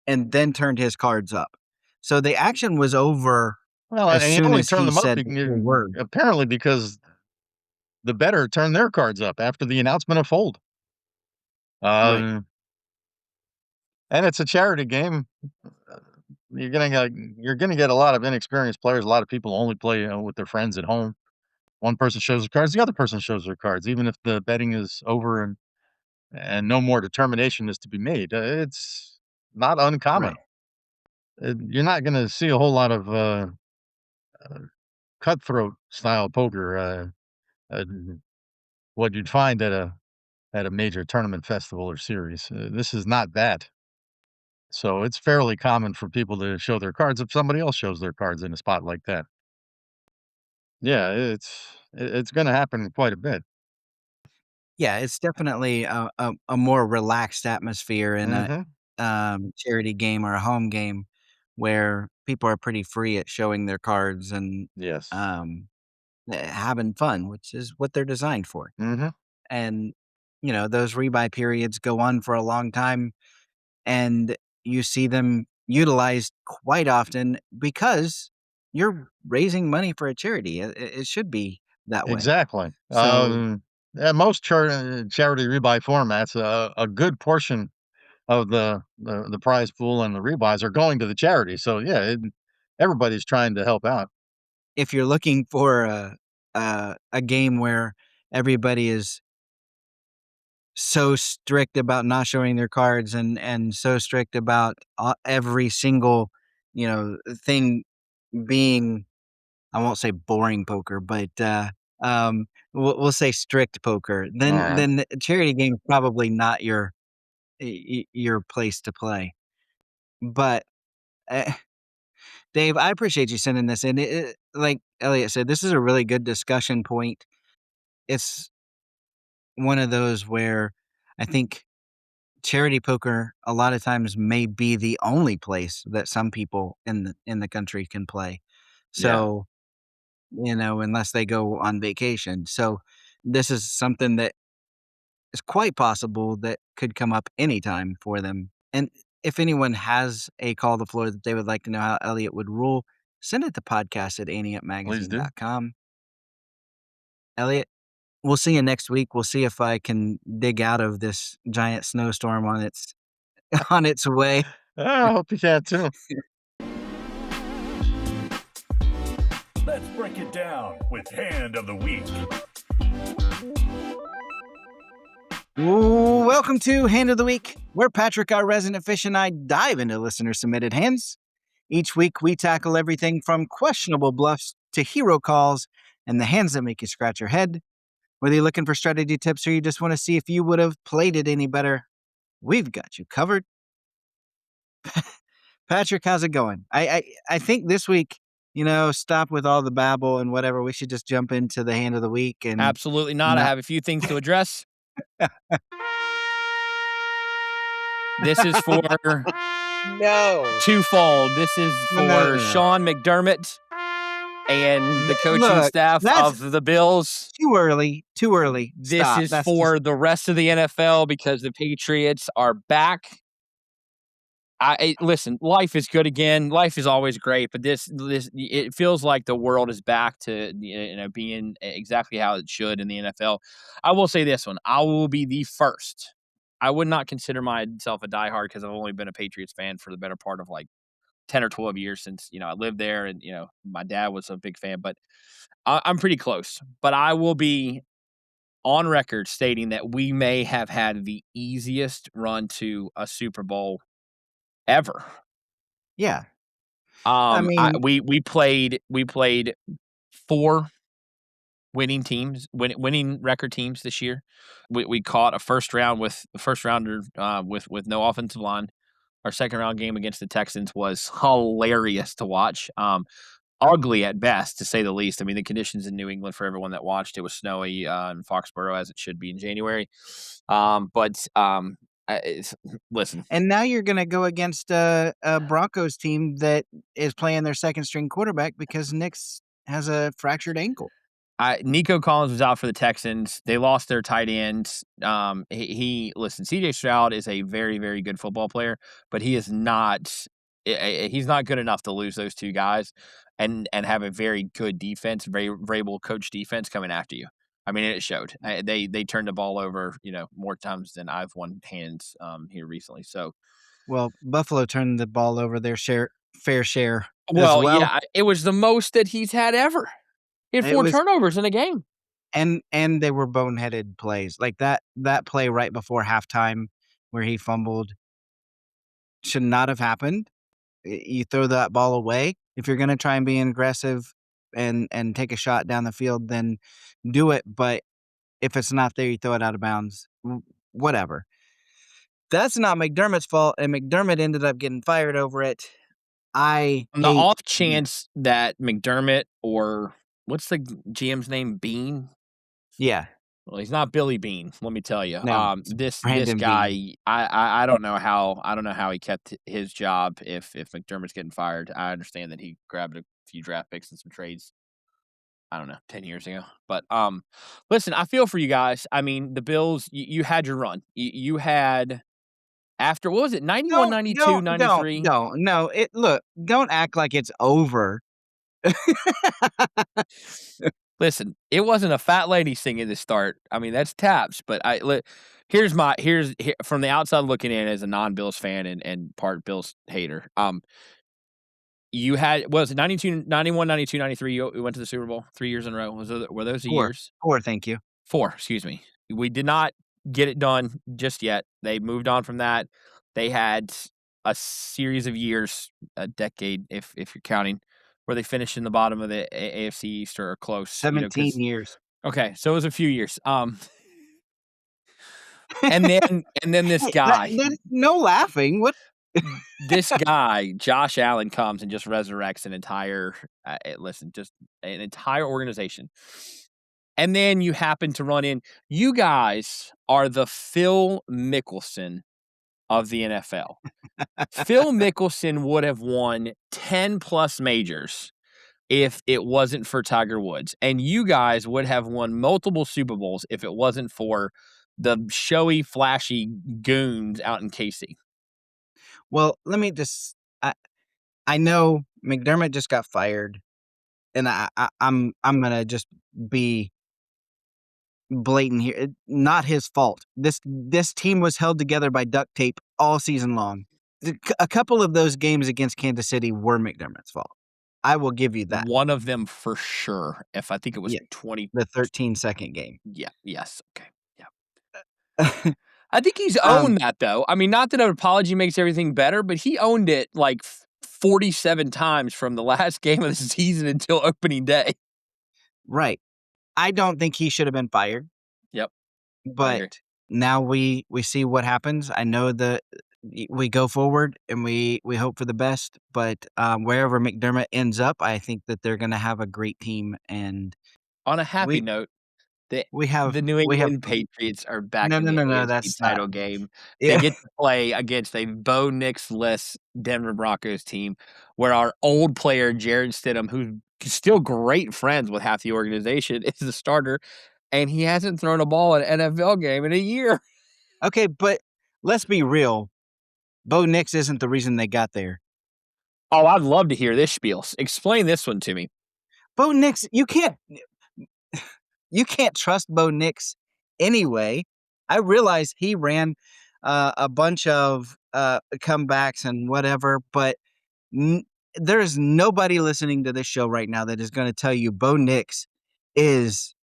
and then turned his cards up. So the action was over Well, as and he soon only as turned he them up said the 4 words. apparently because the bettor turned their cards up after the announcement of fold. Right, Um, and it's a charity game. Uh, you're gonna get a lot of inexperienced players. A lot of people only play, with their friends at home. One person shows their cards, the other person shows their cards, even if the betting is over and no more determination is to be made. It's not uncommon. right. You're not gonna see a whole lot of uh, cutthroat style poker. Uh, what you'd find at a major tournament festival or series. This is not that. So it's fairly common for people to show their cards if somebody else shows their cards in a spot like that. Yeah, it's going to happen quite a bit. Yeah, it's definitely a more relaxed atmosphere in a, Hmm. charity game or a home game where people are pretty free at showing their cards and, Yes. um, having fun, which is what they're designed for. Hmm. And, those rebuy periods go on for a long time, and you see them utilized quite often because you're raising money for a charity. It should be that way. Exactly. So Yeah, most charity rebuy formats, a good portion of the prize pool and the rebuys are going to the charity. So yeah, everybody's trying to help out. if you're looking for a game where everybody is so strict about not showing their cards and so strict about every single thing being, I won't say boring poker, but we'll say strict poker, All then right. the charity game is probably not your place to play. But uh, Dave, I appreciate you sending this in. Like Elliot said, this is a really good discussion point. it's one of those where I think charity poker a lot of times may be the only place that some people in the country can play. So, unless they go on vacation. So this is something that is quite possible that could come up anytime for them. And if anyone has a call the floor that they would like to know how Elliott would rule, send it to podcast at Please do. aniupmagazine.com. Elliott, we'll see you next week. We'll see if I can dig out of this giant snowstorm on its on its way. I hope you can too. Let's break it down with Hand of the Week. Welcome to Hand of the Week, where Patrick, our resident fish, and I dive into listener-submitted hands. Each week, we tackle everything from questionable bluffs to hero calls and the hands that make you scratch your head. Whether you're looking for strategy tips or you just want to see if you would have played it any better, we've got you covered. Patrick, how's it going? I think this week, stop with all the babble and whatever. We should just jump into the Hand of the Week. And Absolutely not. I have a few things to address. This is for twofold. This is for No. Sean McDermott and the coaching staff of the Bills. Too early. This Stop. is That's for the rest of the NFL because the Patriots are back. Listen, life is good again. Life is always great, but this it feels like the world is back to being exactly how it should in the NFL. I will say this one: I will be the first. I would not consider myself a diehard because I've only been a Patriots fan for the better part of like 10 or 12 years since I lived there, and my dad was a big fan. But I'm pretty close. But I will be on record stating that we may have had the easiest run to a Super Bowl ever. Yeah. I mean, We played 4 winning teams, winning record teams this year. We caught a first rounder with no offensive line. Our second round game against the Texans was hilarious to watch. Ugly at best, to say the least. I mean, the conditions in New England, for everyone that watched, it was snowy in Foxborough, as it should be in January. Listen. And now you're going to go against a Broncos team that is playing their second string quarterback because Nick's has a fractured ankle. Nico Collins was out for the Texans. They lost their tight end. Listen, CJ Stroud is a very, very good football player, but he is not. He's not good enough to lose those two guys and have a very good defense, very well coached defense coming after you. I mean, it showed. They turned the ball over, more times than I've won hands here recently. So, well, Buffalo turned the ball over their fair share. Well, yeah, it was the most that he's had ever. He had 4 turnovers in a game, and they were boneheaded plays like that. That play right before halftime where he fumbled should not have happened. You throw that ball away if you're going to try and be aggressive and take a shot down the field. Then do it. But if it's not there, you throw it out of bounds. Whatever. That's not McDermott's fault, and McDermott ended up getting fired over it. On the off chance that McDermott or what's the GM's name? Bean? Yeah. Well, he's not Billy Bean, let me tell you. No, this Brandon guy, Bean. I don't know how he kept his job if McDermott's getting fired. I understand that he grabbed a few draft picks and some trades, I don't know, 10 years ago. But listen, I feel for you guys. I mean, the Bills, you had your run. You had after, what was it, 91, 92, 93? No. Look, don't act like it's over. Listen, it wasn't a fat lady singing to start. I mean, that's taps, but here's from the outside looking in as a non-Bills fan and part Bills hater. You had, what was it, 92, 91, 92, 93, you went to the Super Bowl 3 years in a row. Were those the years? 4, thank you. 4, excuse me. We did not get it done just yet. They moved on from that. They had a series of years, a decade if you're counting, where they finished in the bottom of the AFC East or close. 17 years. Okay, so it was a few years. And then this guy. No laughing. What? This guy, Josh Allen, comes and just resurrects an entire organization. And then you happen to run in. You guys are the Phil Mickelson of the NFL. Phil Mickelson would have won 10 plus majors if it wasn't for Tiger Woods. And you guys would have won multiple Super Bowls if it wasn't for the showy, flashy goons out in Casey. Well, let me just. I know McDermott just got fired, and I'm gonna just be blatant here. Not his fault. This team was held together by duct tape all season long. A couple of those games against Kansas City were McDermott's fault. I will give you that. One of them for sure. If I think it was Yeah, 20. the 13-second game. Yeah. Yes. Okay. Yeah. I think he's Um, owned that, though. I mean, not that an apology makes everything better, but he owned it like 47 times from the last game of the season until opening day. right. I don't think he should have been fired, Yep. but now we see what happens. I know that we go forward and we hope for the best, but wherever McDermott ends up, I think that they're going to have a great team. And On a happy we note, we have the New we have England Patriots are back no in no the no no AFC that's not title game. They yeah. get to play against a Bo Nix-less Denver Broncos team where our old player, Jared Stidham, who's still great friends with half the organization, is the starter, and he hasn't thrown a ball in an NFL game in a year. Okay, but let's be real. Bo Nix isn't the reason they got there. Oh, I'd love to hear this spiel. Explain this one to me. Bo Nix, you can't trust Bo Nix anyway. I realize he ran a bunch of comebacks and whatever, but there is nobody listening to this show right now that is going to tell you Bo Nix is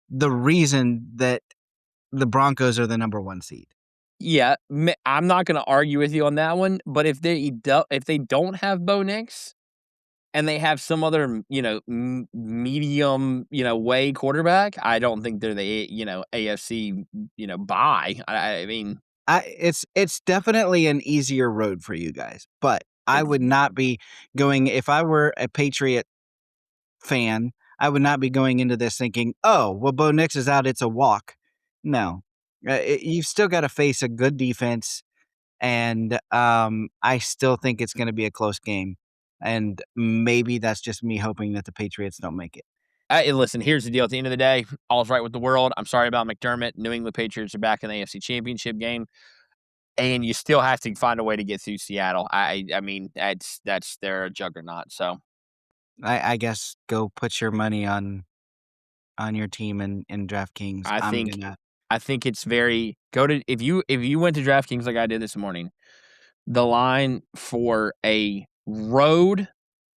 the reason that the Broncos are the number 1 seed. Yeah, I'm not going to argue with you on that one, but if they don't have Bo Nix and they have some other, medium, way quarterback, I don't think they're the, AFC, bye. I mean, It's definitely an easier road for you guys, but I would not be going if I were a Patriot fan. I would not be going into this thinking, "Oh, well, Bo Nix is out. It's a walk." No, you've still got to face a good defense, and I still think it's going to be a close game. And maybe that's just me hoping that the Patriots don't make it. listen, here's the deal. At the end of the day, all's right with the world. I'm sorry about McDermott. New England Patriots are back in the AFC Championship game, and you still have to find a way to get through Seattle. I mean, that's their juggernaut. So I guess go put your money on your team in DraftKings. I think it's very if you went to DraftKings like I did this morning, the line for a road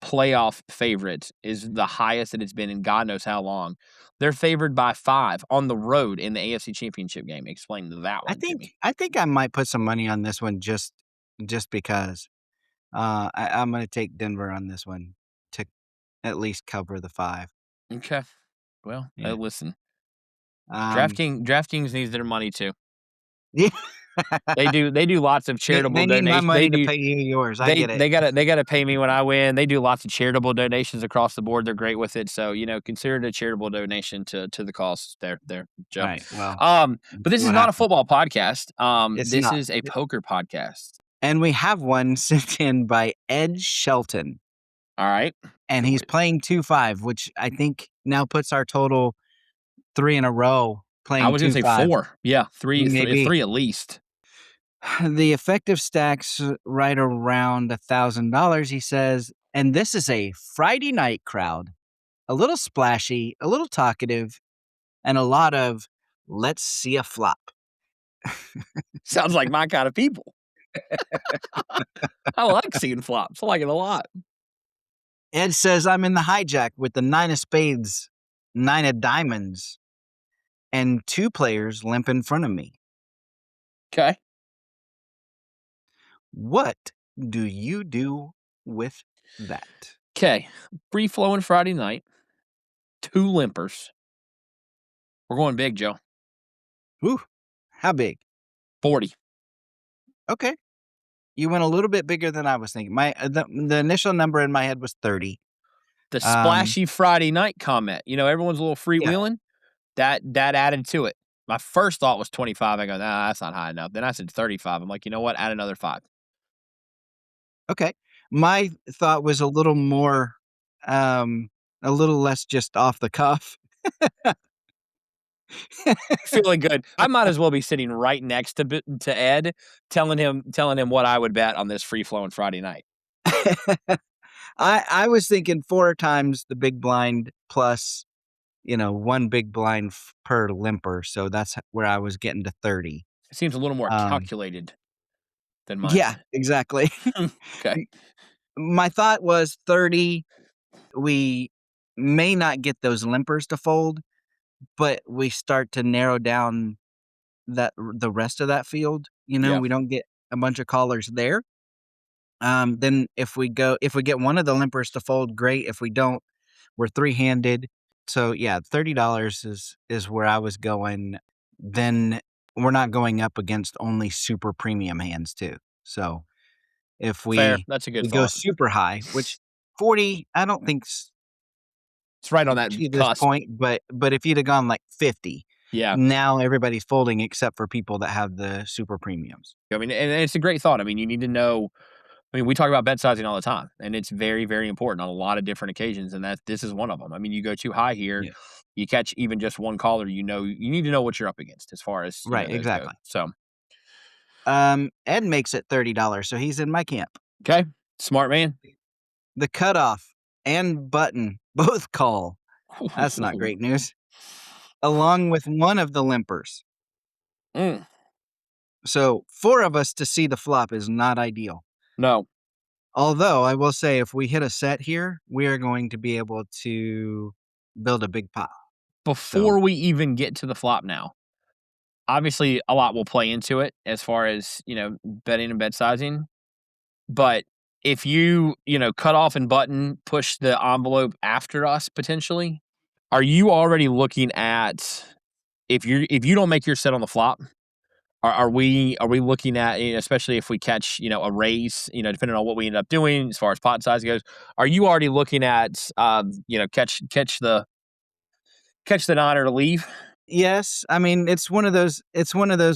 playoff favorite is the highest that it's been in God knows how long. They're favored by 5 on the road in the AFC Championship game. Explain that one to me. I think I might put some money on this one just because. I'm going to take Denver on this one to at least cover the 5. Okay. Well, Yeah. listen, Um, DraftKings needs their money too. yeah. They do lots of charitable They need my donations. money to pay you yours. I get it. They gotta pay me when I win. They do lots of charitable donations across the board. They're great with it. So, consider it a charitable donation to the cause there, Joe. Right. Well, But this see is what not a happens. football podcast. It's This not. is a poker podcast. And we have one sent in by Ed Shelton, All right. and he's playing 2-5, which I think now puts our total 3 in a row playing I was gonna say 2-5. 4. Yeah, Maybe. 3 at least. The effective stacks right around $1,000, he says, and this is a Friday night crowd. A little splashy, a little talkative, and a lot of "let's see a flop." Sounds like my kind of people. I like seeing flops. I like it a lot. Ed says I'm in the hijack with the 9 of spades, 9 of diamonds, and 2 players limp in front of me. Okay. What do you do with that? Okay. Free flowing Friday night. 2 limpers. We're going big, Joe. Whew. How big? 40. Okay. You went a little bit bigger than I was thinking. The initial number in my head was 30. The splashy Friday night comment. Everyone's a little freewheeling. that added to it. My first thought was 25. I go, nah, that's not high enough. Then I said 35. I'm like, you know what? Add another 5. Okay. My thought was a little more, a little less just off the cuff. Feeling good. I might as well be sitting right next to Ed, telling him what I would bet on this free flowing Friday night. I was thinking 4 times the big blind plus, 1 big blind per limper. So that's where I was getting to 30. It seems a little more Um, calculated than mine. yeah, exactly. Okay. My thought was 30. We may not get those limpers to fold, but we start to narrow down the rest of that field. Yeah. We don't get a bunch of callers there. Then if we get one of the limpers to fold, great. If we don't, we're 3-handed. So yeah, $30 is where I was going. Then we're not going up against only super premium hands too. So if Fair. we That's a good we go thought. super high, which 40, I don't think's It's right on that to this cusp. point, but if you'd have gone like 50, Yeah. now everybody's folding except for people that have the super premiums. I mean, and it's a great thought. I mean, you need to know. I mean, we talk about bet sizing all the time, and it's very, very important on a lot of different occasions, and this is one of them. I mean, you go too high here, Yeah. you catch even just one caller, you need to know what you're up against as far as Right, those go. exactly. So, Ed makes it $30, so he's in my camp. okay, smart man. The cutoff and button both call. That's not great news. Along with one of the limpers. Mm, So 4 of us to see the flop is not ideal. no, Although I will say if we hit a set here, we are going to be able to build a big pot. before we even get to the flop now, obviously a lot will play into it as far as betting and bet sizing. But if cut off and button push the envelope after us potentially, are you already looking at if you don't make your set on the flop? Are we looking at, especially if we catch a raise, depending on what we end up doing as far as pot size goes? Are you already looking at catch the 9 or to leave? Yes, I mean it's one of those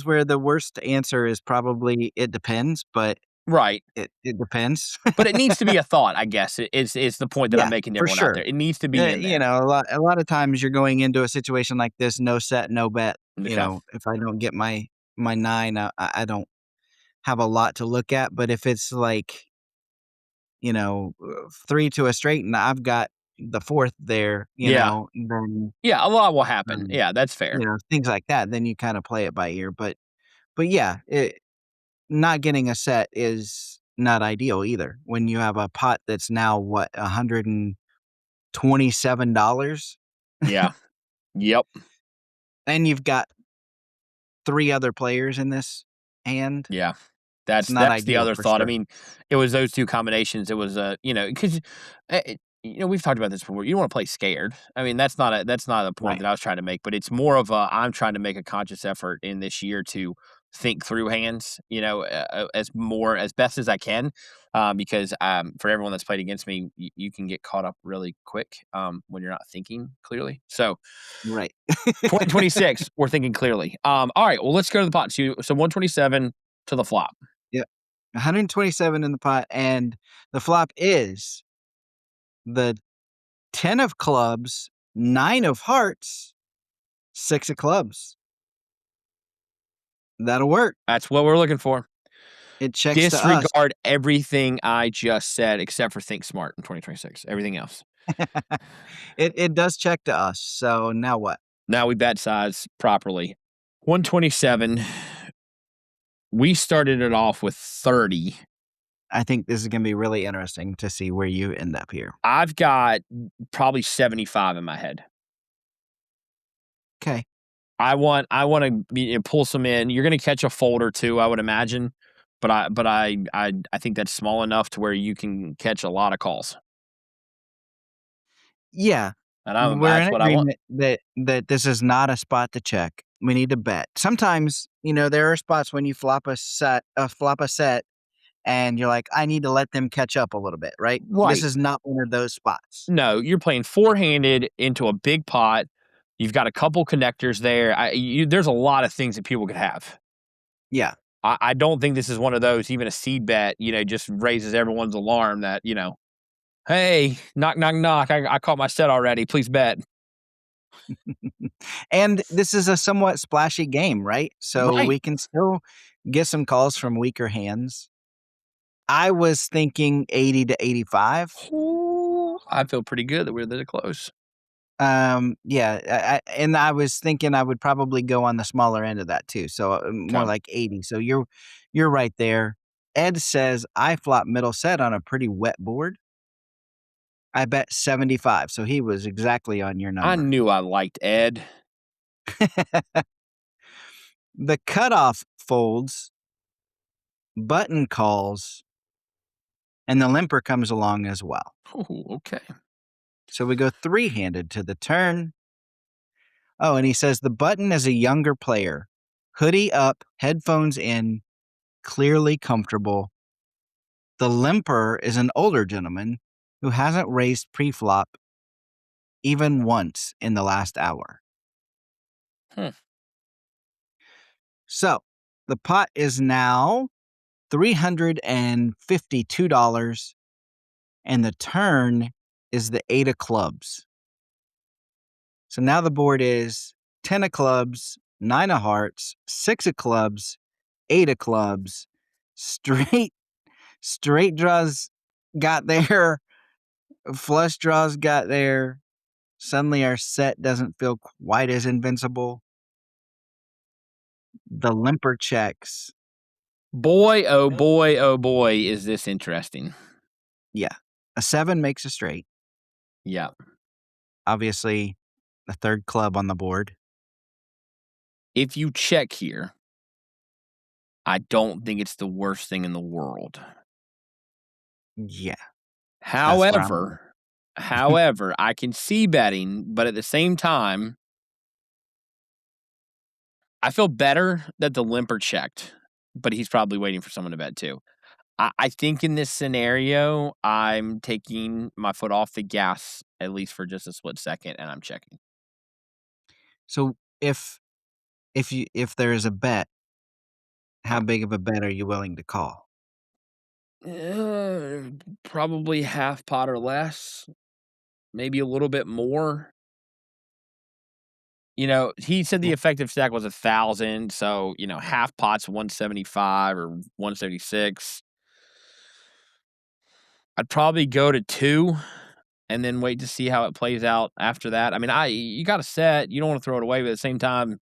where the worst answer is probably it depends, but Right. it depends. But it needs to be a thought, I guess, is the point that I'm Yeah, making to for everyone out sure. there. It needs to be in there. A lot of times you're going into a situation like this, no set, no bet. Okay. If I don't get my 9, I don't have a lot to look at. But if it's like, 3 to a straight and I've got the 4th there, Yeah. then Yeah, a lot will happen. Yeah, that's fair. things like that, then you kind of play it by ear. But yeah, not getting a set is not ideal either. When you have a pot that's now what, $127, Yeah. Yep. and you've got 3 other players in this hand. Yeah. It's That's not the ideal other for thought. I sure. mean, it was those 2 combinations. It was, because we've talked about this before. You don't wanna play scared. I mean, that's not a point Right. that I was trying to make, but it's more of a I'm trying to make a conscious effort in this year to think through hands, as best as I can, because, for everyone that's played against me, you can get caught up really quick, when you're not thinking clearly. So, Right. 2026, we're thinking clearly. All right, well, let's go to the pot. So 127 to the flop. Yep. 127 in the pot, and the flop is the 10 of clubs, 9 of hearts, 6 of clubs. That'll work. That's what we're looking for. It checks to us. Disregard everything I just said except for think smart in 2026. Everything else. It does check to us. So now what? Now we bet size properly. 127. We started it off with 30. I think this is going to be really interesting to see where you end up here. I've got probably 75 in my head. Okay. I want to pull some in. You're going to catch a fold or two, I would imagine, but I think that's small enough to where you can catch a lot of calls. Yeah. And We're that's in what I want. agreement that this is not a spot to check. We need to bet. Sometimes, there are spots when you flop a set, and you're like, I need to let them catch up a little bit, right? Right. This is not one of those spots. No, you're playing 4-handed into a big pot. You've got a couple connectors there. There's a lot of things that people could have. Yeah. I don't think this is one of those, even a seed bet, just raises everyone's alarm that, hey, knock, knock, knock. I caught my set already. Please bet. And this is a somewhat splashy game, right? So Right. we can still get some calls from weaker hands. I was thinking 80 to 85. Ooh, I feel pretty good that we're this close. Yeah, and I was thinking I would probably go on the smaller end of that too. So more Okay. like 80. So you're right there. Ed says I flop middle set on a pretty wet board. I bet 75. So he was exactly on your I number. knew I liked Ed. The cutoff folds, button calls, and the limper comes along as well. Oh, okay. So we go three-handed to the turn. Oh, and he says the button is a younger player. Hoodie up, headphones in, clearly comfortable. The limper is an older gentleman who hasn't raised pre-flop even once in the last hour. Hmm. So the pot is now $352, and the turn is the 8 of clubs. So now the board is 10 of clubs, 9 of hearts, 6 of clubs, 8 of clubs, straight draws got there, flush draws got there. Suddenly our set doesn't feel quite as invincible. The limper checks. Boy, oh boy, oh boy, is this interesting. Yeah. A 7 makes a straight. Yeah. Obviously, the third club on the board. If you check here, I don't think it's the worst thing in the world. Yeah. That's where I'm However, I can see betting, but at the same time, I feel better that the limper checked, but he's probably waiting for someone to bet too. I think in this scenario, I'm taking my foot off the gas, at least for just a split second, and I'm checking. So if there is a bet, how big of a bet are you willing to call? Probably half pot or less, maybe a little bit more. He said the Yeah. effective stack was 1,000, so half pot's 175 or 176. I'd probably go to 2 and then wait to see how it plays out after that. I mean, you got a set, you don't want to throw it away, but at the same time,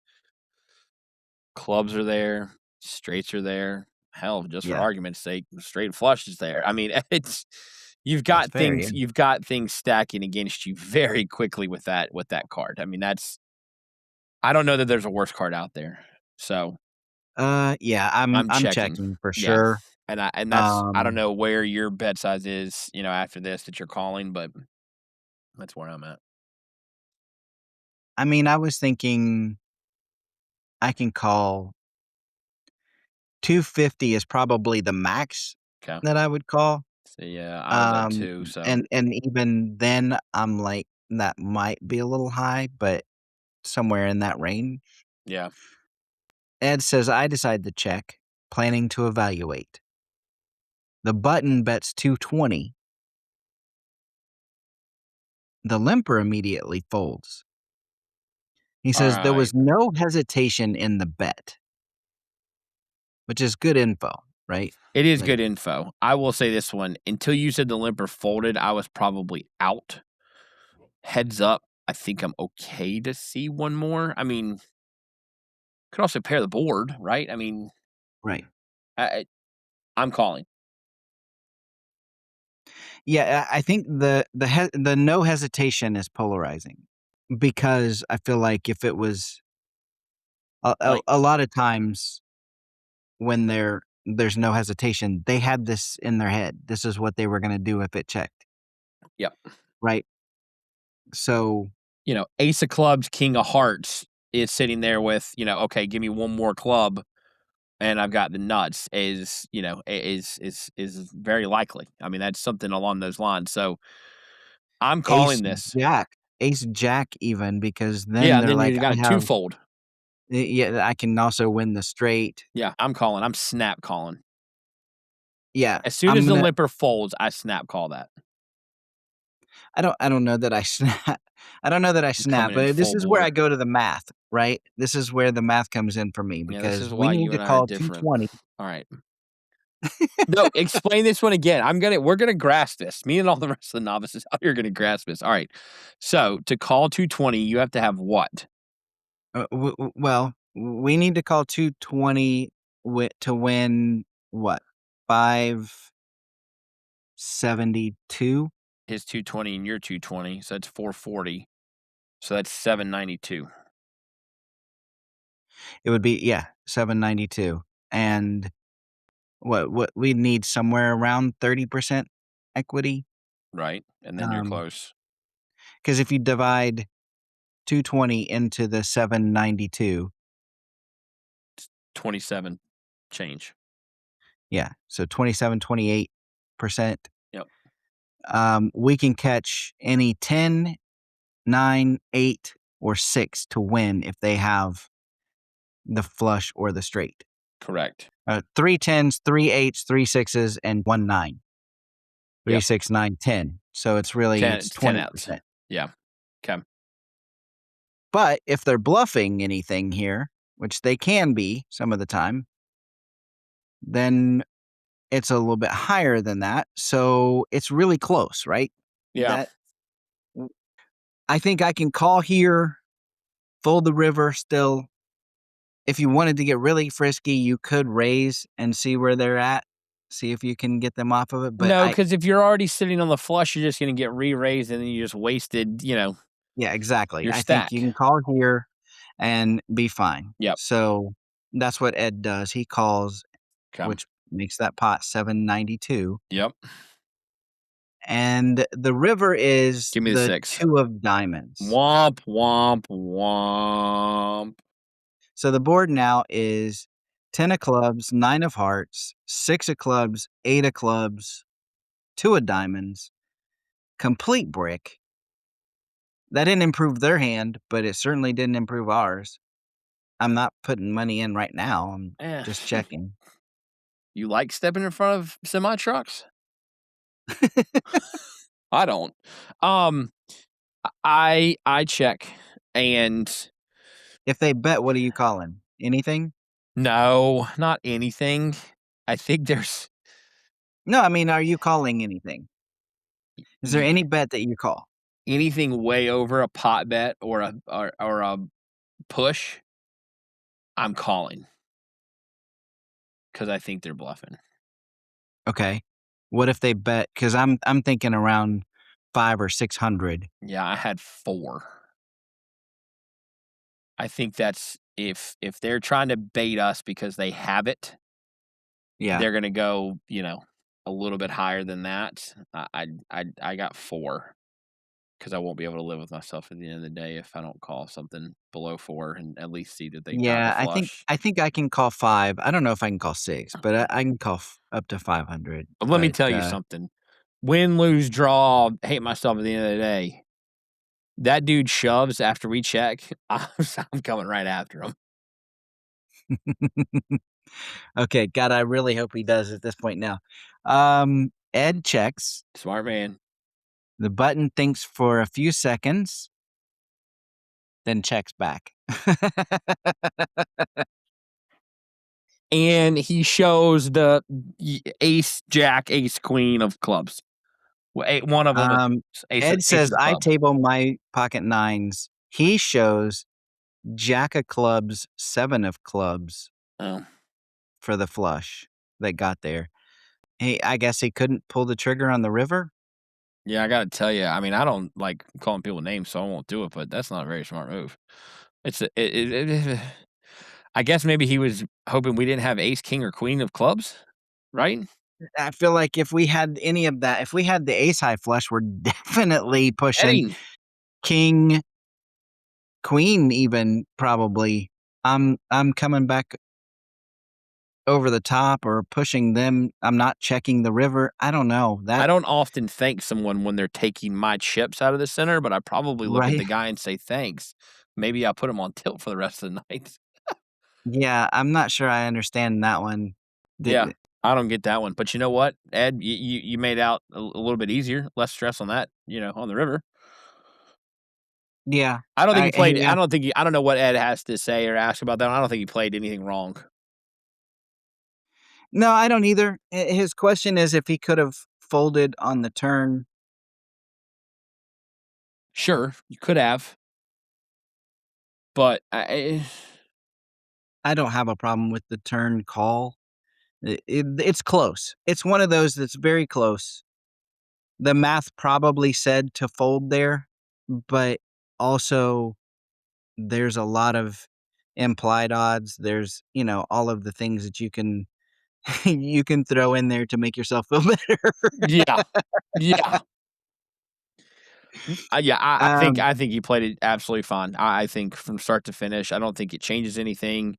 clubs are there, straights are there. Hell, just for Yeah. argument's sake, straight flush is there. I mean, you've That's got fair, things yeah. you've got things stacking against you very quickly with that card. I mean, I don't know that there's a worse card out there. So Yeah, I'm I'm checking. checking for Yeah. sure. I don't Um, know where your bet size is, after this that you're calling, but that's where I'm at. I mean, I was thinking I can call 250 is probably the max Okay. that I would call. So yeah, I was at 2, so And even then, I'm like, that might be a little high, but somewhere in that range. yeah. Ed says, I decide to check, planning to evaluate. The button bets 220. The limper immediately folds. He All says there right. was no hesitation in the bet, which is good info, right? It is Like, good info. I will say this one. Until you said the limper folded, I was probably out. Heads up, I think I'm okay to see one more. I mean, could also pair the board, right? I mean, right. I'm calling. Yeah, I think the no hesitation is polarizing because I feel like if it was Like, a lot of times when there's no hesitation, they had this in their head. This is what they were going to do if it checked, yep. right? So Ace of clubs, king of hearts is sitting there with, okay, give me one more club and I've got the nuts is very likely. I mean, that's something along those lines. So I'm ace calling this. jack. ace jack even, because then Yeah, they're then like, you got I a have, twofold. yeah, I can also win the straight. Yeah, I'm calling. I'm snap calling. Yeah, As soon I'm as the gonna. limper folds, I snap call that. I don't know that I snap. I don't know that I I'm snap, coming in but this full is where I bore. go to the math, right? This is where the math comes in for me Yeah, this is because we why need you to and I are call different. 220. All right. No, explain this one again. We're gonna grasp this. Me and all the rest of the novices out here are gonna grasp this. All right. So to call 220, you have to have what? Well, we need to call 220 to win what? 572? His 220 and your 220. So that's 440. So that's 792. It would be, yeah, 792. And what we need somewhere around 30% equity. Right. And then you're close. Because if you divide 220 into the 792, 27 change. yeah, so 27, 28%. Yep. We can catch any 10, 9, 8, or 6 to win if they have the flush or the straight. Correct. 3 10s, 3 8s, 3 6s, and 1 9. 3, Yep. 6, 9, 10. So it's really 10, it's it's 10 20%. outs. Yeah. Okay. But if they're bluffing anything here, which they can be some of the time, then it's a little bit higher than that. So it's really close, right? Yeah. That I think I can call here, fold the river still. If you wanted to get really frisky, you could raise and see where they're at, see if you can get them off of it. But No, because if you're already sitting on the flush, you're just gonna get re-raised and then you just wasted, yeah, exactly. your I think you stack. can call here and be fine. Yep. So that's what Ed does. He calls, Okay. which makes that pot 792. Yep. And the river is Give me the the 6. 2 of diamonds. Womp, womp, womp. So the board now is 10 of clubs, 9 of hearts, 6 of clubs, 8 of clubs, 2 of diamonds, complete brick. That didn't improve their hand, but it certainly didn't improve ours. I'm not putting money in right now. I'm Eh. just checking. You like stepping in front of semi trucks? I don't. Um, I check, and If they bet, what are you calling? Anything? no, not anything. I think there's No, I mean, are you calling anything? Is there any bet that you call? anything way over a pot bet or a push. I'm calling because I think they're bluffing. Okay. What if they bet? Because I'm thinking around 500 or 600. Yeah, I had 4. I think that's if they're trying to bait us because they have it, Yeah. they're gonna go, a little bit higher than that. I got 4 because I won't be able to live with myself at the end of the day if I don't call something below 4 and at least see that they got the Yeah, flush. I think I can call 5. I don't know if I can call 6, but I can call up to 500. But let me tell you something. Win, lose, draw, hate myself at the end of the day. That dude shoves after we check. I'm coming right after him. Okay, God, I really hope he does at this point now. Ed checks. Smart man. The button thinks for a few seconds, then checks back. And he shows the ace, jack, ace, queen of clubs. One of them is Ed ace says, of I clubs. table my pocket nines. He shows jack of clubs, 7 of clubs Oh. for the flush that got there. Hey, I guess he couldn't pull the trigger on the river? Yeah, I gotta tell you. I mean, I don't like calling people names, so I won't do it. But that's not a very smart move. I guess maybe he was hoping we didn't have ace, king, or queen of clubs, right? I feel like if we had any of that, if we had the ace high flush, we're definitely pushing Betting. king, queen, even probably. I'm coming back over the top or pushing them. I'm not checking the river. I don't know I that. don't often thank someone when they're taking my chips out of the center, but I probably look at Right. the guy and say, "Thanks." Maybe I'll put him on tilt for the rest of the night. Yeah, I'm not sure I understand that one. Yeah, Did I don't get that one, but you know what, Ed? You made out a little bit easier, less stress on that, on the river. Yeah. I don't think he played Yeah. I don't know what Ed has to say or ask about that one. I don't think he played anything wrong. No, I don't either. His question is if he could have folded on the turn. Sure, you could have, but I I don't have a problem with the turn call. It's close. It's one of those that's very close. The math probably said to fold there, but also there's a lot of implied odds. There's, all of the things that you can you can throw in there to make yourself feel better. yeah. Yeah. Yeah, um, I think he played it absolutely fine. I think from start to finish, I don't think it changes anything.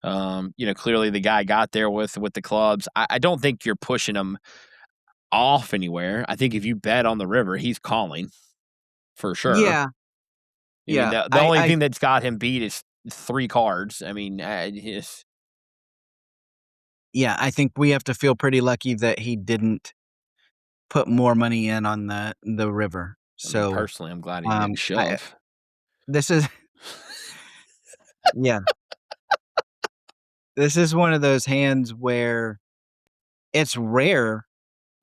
Clearly the guy got there with the clubs. I don't think you're pushing him off anywhere. I think if you bet on the river, he's calling for sure. yeah, I mean, yeah. the only thing that's got him beat is 3 cards. I mean, Yeah, I think we have to feel pretty lucky that he didn't put more money in on the river. So, personally, I'm glad he didn't I shove. this is yeah, this is one of those hands where it's rare,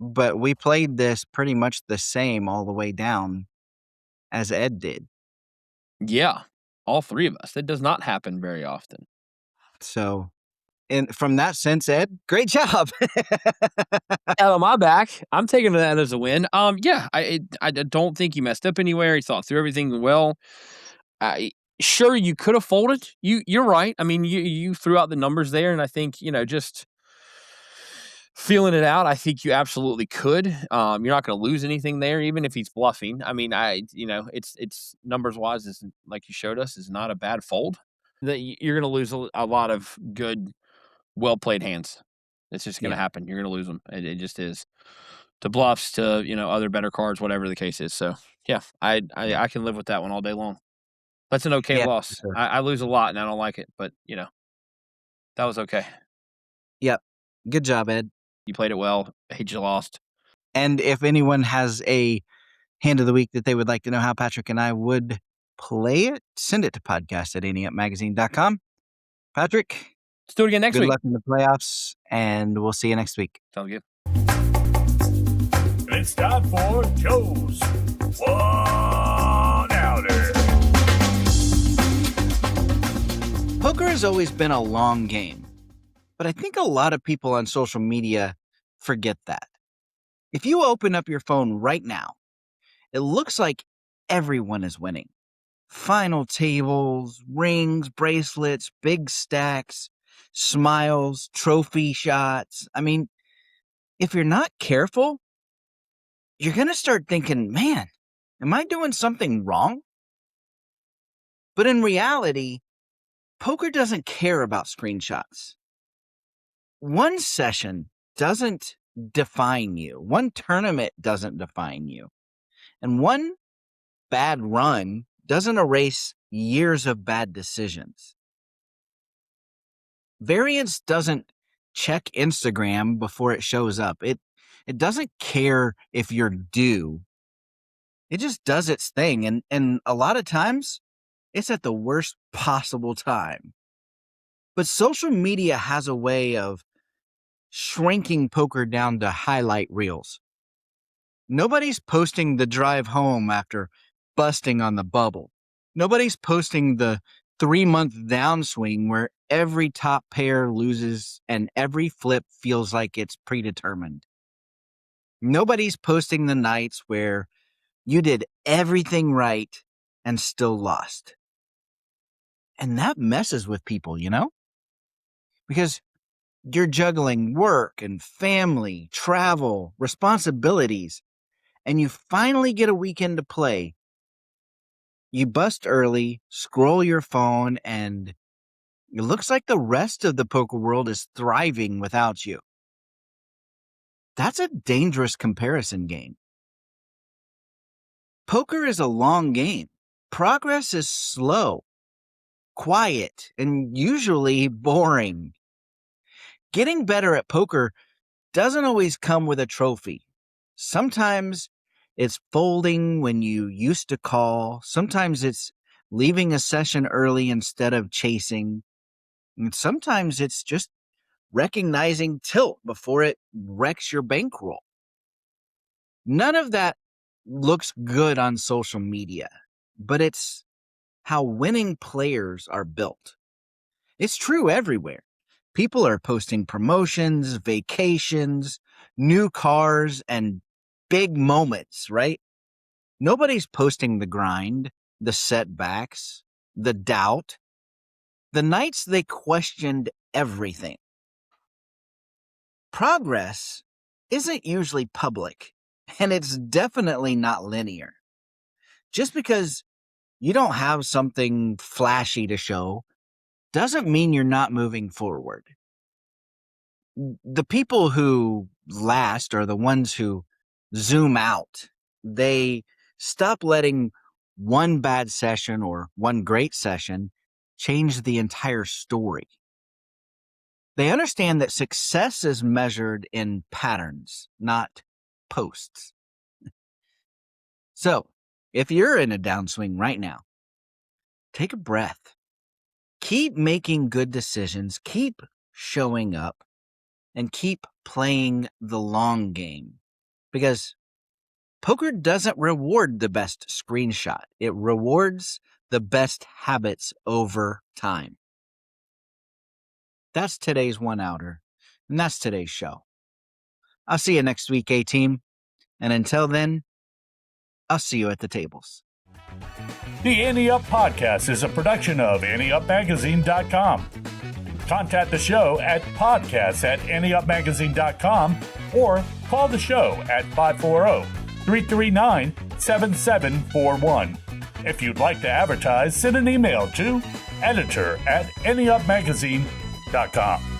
but we played this pretty much the same all the way down as Ed did. Yeah, all 3 of us. That does not happen very often. So, and from that sense, Ed, great job. Out on my back, I'm taking that as a win. Yeah, I don't think you messed up anywhere. You thought through everything well. I Sure you could have folded. You're right. I mean, you threw out the numbers there, and I think just feeling it out. I think you absolutely could. You're not going to lose anything there, even if he's bluffing. I mean, it's numbers wise, is like you showed us, is not a bad fold. That you're going to lose a lot of good, well played hands. It's just going to Yeah, happen. You're going to lose them. It just is. To bluffs, to other better cards, whatever the case is. So yeah, yeah, I can live with that one all day long. That's an okay yeah, for loss. sure. I lose a lot and I don't like it, but that was okay. Yep. Good job, Ed. You played it well. I hate you lost. And if anyone has a hand of the week that they would like to know how Patrick and I would play it, send it to podcast@aniupmagazine.com. Patrick, Let's do it again next good week. luck in the playoffs, and we'll see you next week. Sounds good. It's time for Joe's 1-outer. Poker has always been a long game, but I think a lot of people on social media forget that. If you open up your phone right now, it looks like everyone is winning. Final tables, rings, bracelets, big stacks, smiles, trophy shots. I mean, if you're not careful, you're going to start thinking, man, am I doing something wrong? But in reality, poker doesn't care about screenshots. One session doesn't define you. One tournament doesn't define you. And one bad run doesn't erase years of bad decisions. Variance doesn't check Instagram before it shows up. It doesn't care if you're due. It just does its thing. And a lot of times it's at the worst possible time. But social media has a way of shrinking poker down to highlight reels. Nobody's posting the drive home after busting on the bubble. Nobody's posting the 3-month downswing where every top pair loses and every flip feels like it's predetermined. Nobody's posting the nights where you did everything right and still lost. And that messes with people, because you're juggling work and family, travel, responsibilities, and you finally get a weekend to play. You bust early, scroll your phone, and It looks like the rest of the poker world is thriving without you. That's a dangerous comparison game. Poker is a long game. Progress is slow, quiet, and usually boring. Getting better at poker doesn't always come with a trophy. Sometimes it's folding when you used to call. Sometimes it's leaving a session early instead of chasing. And sometimes it's just recognizing tilt before it wrecks your bankroll. None of that looks good on social media, but it's how winning players are built. It's true everywhere. People are posting promotions, vacations, new cars, and big moments, right? Nobody's posting the grind, the setbacks, the doubt, the nights they questioned everything. Progress isn't usually public, and it's definitely not linear. Just because you don't have something flashy to show doesn't mean you're not moving forward. The people who last are the ones who zoom out. They stop letting one bad session or one great session change the entire story. They understand that success is measured in patterns, not posts. So, if you're in a downswing right now, take a breath. Keep making good decisions, keep showing up, and keep playing the long game. Because poker doesn't reward the best screenshot. It rewards the best habits over time. That's today's one-outer, and that's today's show. I'll see you next week, A-Team. And until then, I'll see you at the tables. The Ante Up Podcast is a production of AnteUpMagazine.com. Contact the show at podcasts@AnteUpMagazine.com or call the show at 540-339-7741. If you'd like to advertise, send an email to editor@AnteUpMagazine.com.